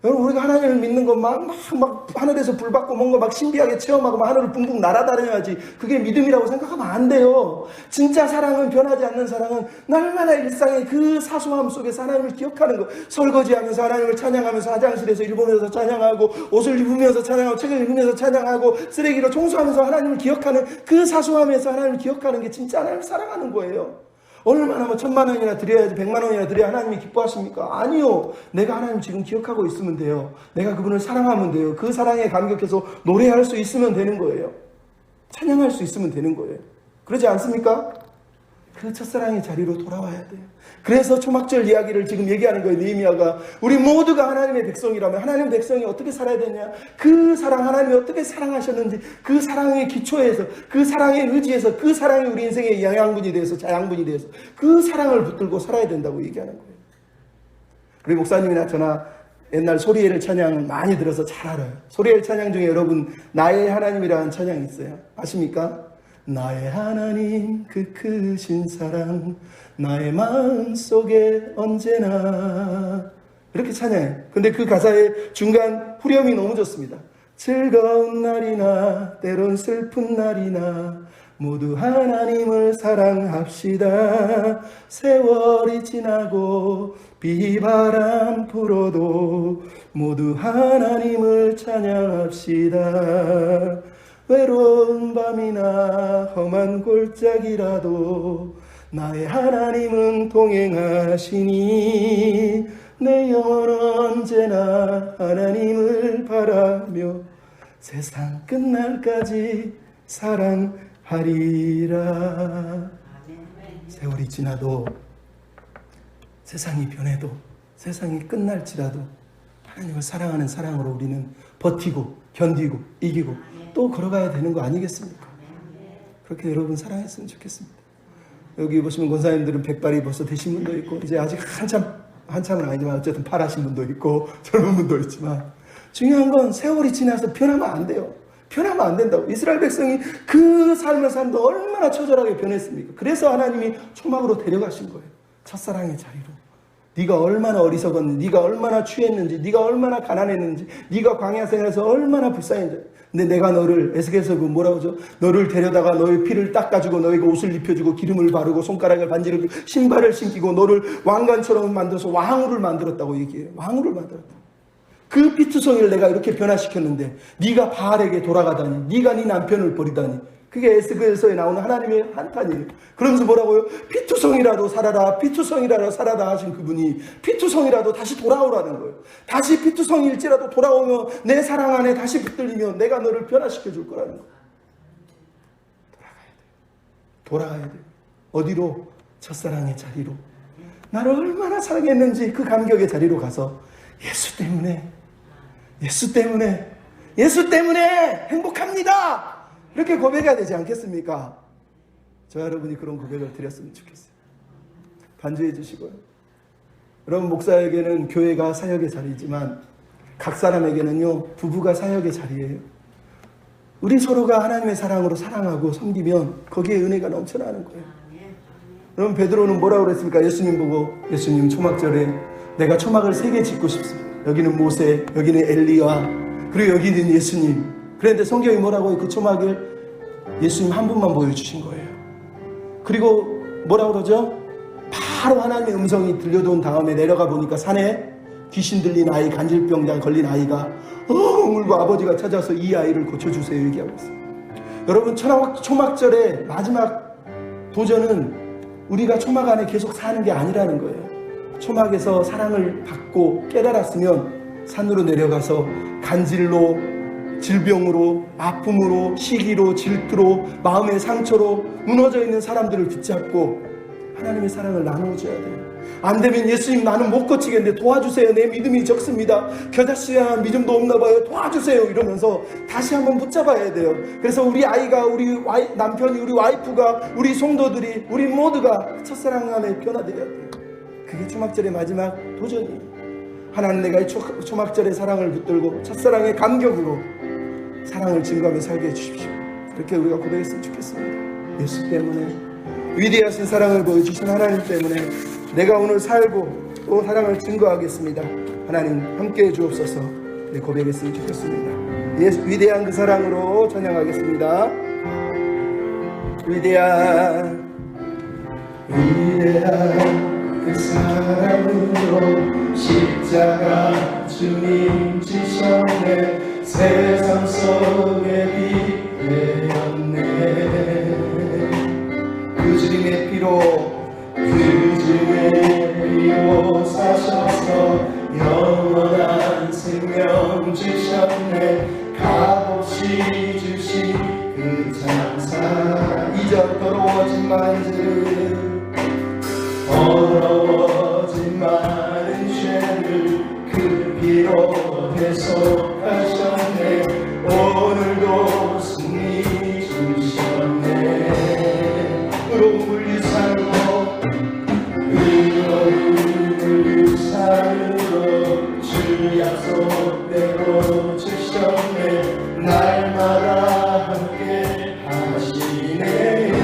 여러분, 우리가 하나님을 믿는 건 막 하늘에서 불 받고 뭔가 막 신비하게 체험하고 막 하늘을 붕붕 날아다녀야지 그게 믿음이라고 생각하면 안 돼요. 진짜 사랑은, 변하지 않는 사랑은 날마다 일상의 그 사소함 속에서 하나님을 기억하는 거. 설거지하면서 하나님을 찬양하면서, 화장실에서 일 보면서 찬양하고, 옷을 입으면서 찬양하고, 책을 읽으면서 찬양하고, 쓰레기로 청소하면서 하나님을 기억하는 그 사소함에서 하나님을 기억하는 게 진짜 하나님을 사랑하는 거예요. 얼마나 1,000만 원이나 드려야지, 100만 원이나 드려야 하나님이 기뻐하십니까? 아니요. 내가 하나님 지금 기억하고 있으면 돼요. 내가 그분을 사랑하면 돼요. 그 사랑에 감격해서 노래할 수 있으면 되는 거예요. 찬양할 수 있으면 되는 거예요. 그러지 않습니까? 그 첫사랑의 자리로 돌아와야 돼요. 그래서 초막절 이야기를 지금 얘기하는 거예요. 느헤미야가. 우리 모두가 하나님의 백성이라면 하나님의 백성이 어떻게 살아야 되냐, 그 사랑, 하나님이 어떻게 사랑하셨는지 그 사랑의 기초에서, 그 사랑의 의지에서, 그 사랑이 우리 인생의 영양분이 되어서, 자양분이 되어서 그 사랑을 붙들고 살아야 된다고 얘기하는 거예요. 우리 목사님이나 저나 옛날 소리엘 찬양을 많이 들어서 잘 알아요. 소리엘 찬양 중에 여러분 나의 하나님이라는 찬양이 있어요. 아십니까? 나의 하나님 그 크신 사랑 나의 마음속에 언제나, 이렇게 찬양해요. 근데 그 가사의 중간 후렴이 너무 좋습니다. 즐거운 날이나 때론 슬픈 날이나 모두 하나님을 사랑합시다. 세월이 지나고 비바람 불어도 모두 하나님을 찬양합시다. 외로운 밤이나 험한 골짜기라도 나의 하나님은 동행하시니 내 영혼은 언제나 하나님을 바라며 세상 끝날까지 사랑하리라. 세월이 지나도, 세상이 변해도, 세상이 끝날지라도 하나님을 사랑하는 사랑으로 우리는 버티고 견디고 이기고 또 걸어가야 되는 거 아니겠습니까? 그렇게 여러분 사랑했으면 좋겠습니다. 여기 보시면 권사님들은 백발이 벌써 되신 분도 있고, 이제 아직 한참은 아니지만 어쨌든 파라신 분도 있고 젊은 분도 있지만, 중요한 건 세월이 지나서 변하면 안 돼요. 변하면 안 된다고. 이스라엘 백성이 그 삶을 살면서 얼마나 처절하게 변했습니까? 그래서 하나님이 초막으로 데려가신 거예요. 첫사랑의 자리로. 네가 얼마나 어리석었는지, 네가 얼마나 취했는지, 네가 얼마나 가난했는지, 네가 광야 생활에서 얼마나 불쌍했는지. 근데 내가 너를, 에스겔에서 뭐라고 하죠? 너를 데려다가 너의 피를 닦아주고 너에게 옷을 입혀주고 기름을 바르고 손가락을 반지르고 신발을 신기고 너를 왕관처럼 만들어서 왕후를 만들었다고 얘기해요. 왕후를 만들었다. 그 피투성이를 내가 이렇게 변화시켰는데 네가 바알에게 돌아가다니, 네가 네 남편을 버리다니. 그게 에스겔서에 나오는 하나님의 한탄이에요. 그러면서 뭐라고요? 피투성이라도 살아라, 피투성이라도 살아라 하신 그분이 피투성이라도 다시 돌아오라는 거예요. 다시 피투성일지라도 돌아오면 내 사랑 안에 다시 붙들리면 내가 너를 변화시켜 줄 거라는 거예요. 돌아가야 돼요. 어디로? 첫사랑의 자리로. 나를 얼마나 사랑했는지 그 감격의 자리로 가서 예수 때문에, 예수 때문에, 예수 때문에 행복합니다, 이렇게 고백해야 되지 않겠습니까? 저 여러분이 그런 고백을 드렸으면 좋겠어요. 반주해 주시고요. 여러분, 목사에게는 교회가 사역의 자리지만 각 사람에게는요, 부부가 사역의 자리예요. 우리 서로가 하나님의 사랑으로 사랑하고 섬기면 거기에 은혜가 넘쳐나는 거예요. 여러분, 베드로는 뭐라고 그랬습니까? 예수님 보고, 예수님 초막절에 내가 초막을 3개 짓고 싶습니다. 여기는 모세, 여기는 엘리야, 그리고 여기는 예수님. 그런데 성경이 뭐라고 해요? 그 초막을 예수님 한 분만 보여주신 거예요. 그리고 뭐라고 그러죠? 바로 하나님의 음성이 들려온 다음에 내려가 보니까 산에 귀신 들린 아이, 간질병자 걸린 아이가 울고 아버지가 찾아서 이 아이를 고쳐주세요 얘기하고 있어요. 여러분, 초막절의 마지막 도전은 우리가 초막 안에 계속 사는 게 아니라는 거예요. 초막에서 사랑을 받고 깨달았으면 산으로 내려가서 간질로, 질병으로, 아픔으로, 시기로, 질투로, 마음의 상처로 무너져 있는 사람들을 붙잡고 하나님의 사랑을 나누어줘야 돼요. 안 되면 예수님 나는 못 고치겠는데 도와주세요. 내 믿음이 적습니다. 겨자씨야 믿음도 없나 봐요. 도와주세요. 이러면서 다시 한번 붙잡아야 돼요. 그래서 우리 아이가, 우리 남편이, 우리 와이프가, 우리 성도들이, 우리 모두가 첫사랑 안에 변화되어야 돼요. 그게 초막절의 마지막 도전이에요. 하나님, 내가 이 초막절의 사랑을 붙들고 첫사랑의 감격으로 사랑을 증거하며 살게 해주십시오. 그렇게 우리가 고백했으면 좋겠습니다. 예수 때문에, 위대하신 사랑을 보여주신 하나님 때문에 내가 오늘 살고 또 사랑을 증거하겠습니다. 하나님 함께해 주옵소서. 네, 고백했으면 좋겠습니다. 예수 위대한 그 사랑으로 찬양하겠습니다. 위대한 그 사랑으로 십자가 주님 지셨네. 세상 속에 빛 되었네. 그 주님의 피로 사셔서 영원한 생명 주셨네. 값없이 주신 그 참사. 이제 더러워진 많은 죄를 그 피로 대속하셨네. 오늘도 승리 주셨네. 의로운 물류산으로 주 약속대로 주셨네. 날마다 함께 하시네.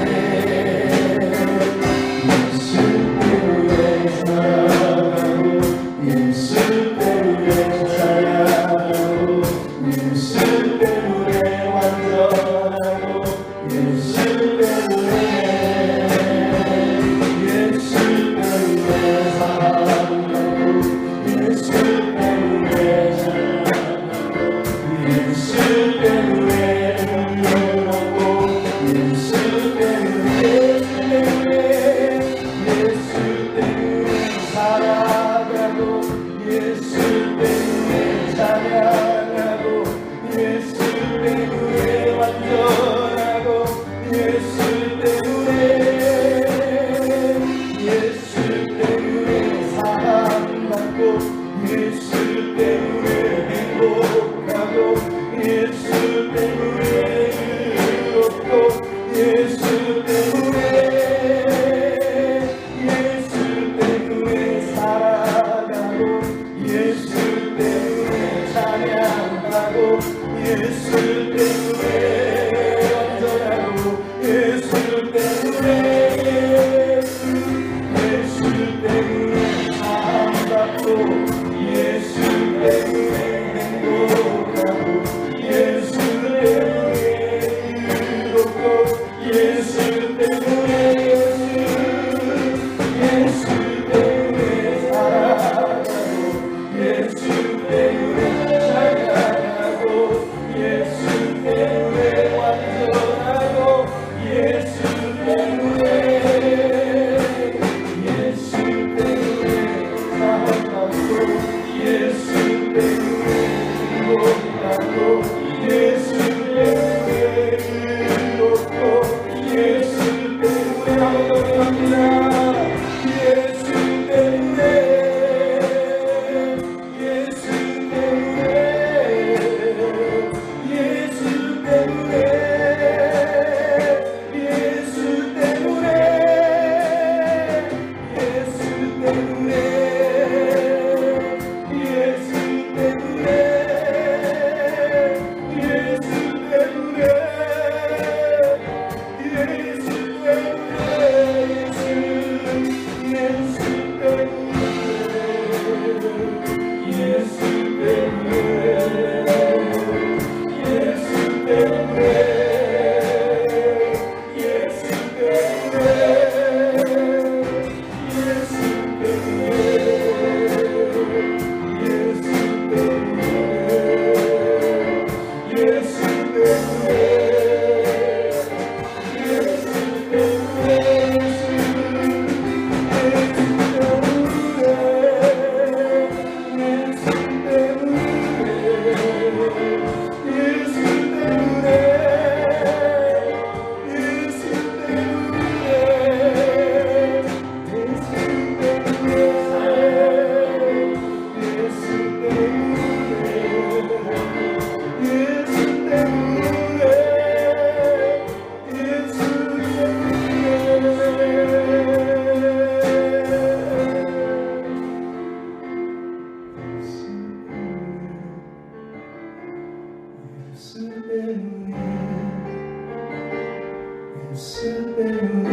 예수 때문에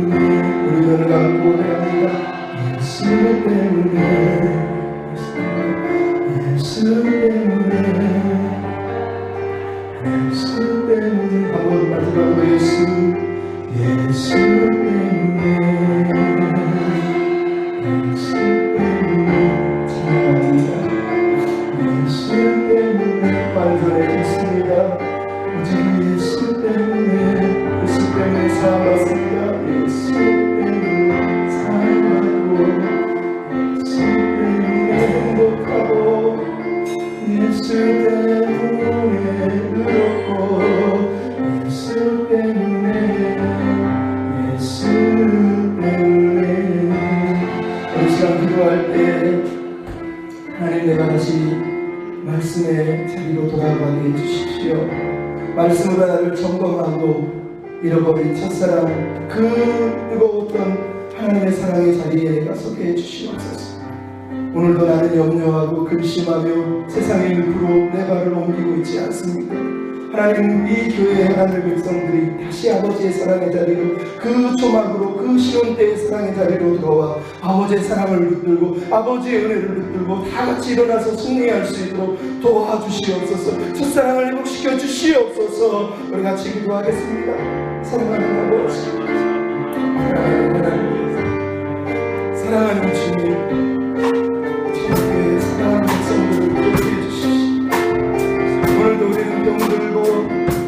우리 눈을 감고 노래합니다. 예수
한번 마지막으로 예수 때문에 찬양합니다. 예수 때문에 완전해졌습니다. 오직 예수 때문에 살았습니다. 예수 때문에 살았고 예수 때문에 행복하고 예수 때문에 의롭고 예수 때문에 어느 시간 기도할 때 하나님, 내가 다시 말씀의 자리로 돌아가게 해주십시오. 말씀으로 나를 점검하고 잃어버린 첫사랑, 그 뜨거웠던 하나님의 사랑의 자리에 내가 서게 해주시옵소서. 오늘도 나는 염려하고 근심하며 세상의 늪으로 내 발을 옮기고 있지 않습니까? 하나님, 이 교회의 하나님의 백성들이 다시 아버지의 사랑의 자리로, 그 초막으로, 그 시온 때의 사랑의 자리로 돌아와 아버지의 사랑을 붙들고 아버지의 은혜를 붙들고 다 같이 일어나서 승리할 수 있도록 도와주시옵소서. 첫사랑을 회복시켜 주시옵소서. 우리 같이 기도하겠습니다. 사랑하는 아버지, 사랑하는 주님, 주님께 사랑하는 백성들을 기억해 주시옵소서. 오늘도 우리는 병들고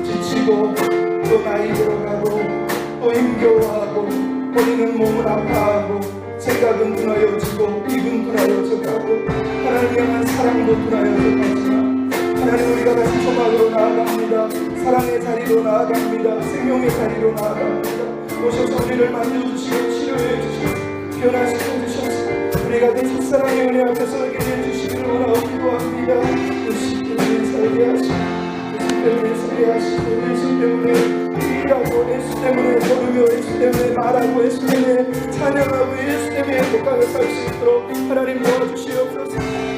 지치고 또 나이 들어가고 또 힘겨워하고 우리는 몸은 아파하고 생각은 둔하여지고 입은 둔하여져가고 하나님 향한 사랑도 둔하여져가지만 하나님, 우리가 다시 초막으로 나아갑니다. 사랑의 자리로 나아갑니다. 생명의 자리로 나아갑니다. 오셔서 우리를 만져주시고 치료해 주시고 변화시켜 주셔서 우리가 내 첫사랑의 은혜 앞에 서게 해주시기를 원하고 기도합니다. 예수 때문에 살게 하시고 예수 때문에 살게 하시고 예수 때문에 일하고 예수 때문에 걸으며 예수 때문에 말하고 예수 때문에 찬양하고 예수 때문에 행복하게 살 수 있도록 하나님 도와주시옵소서.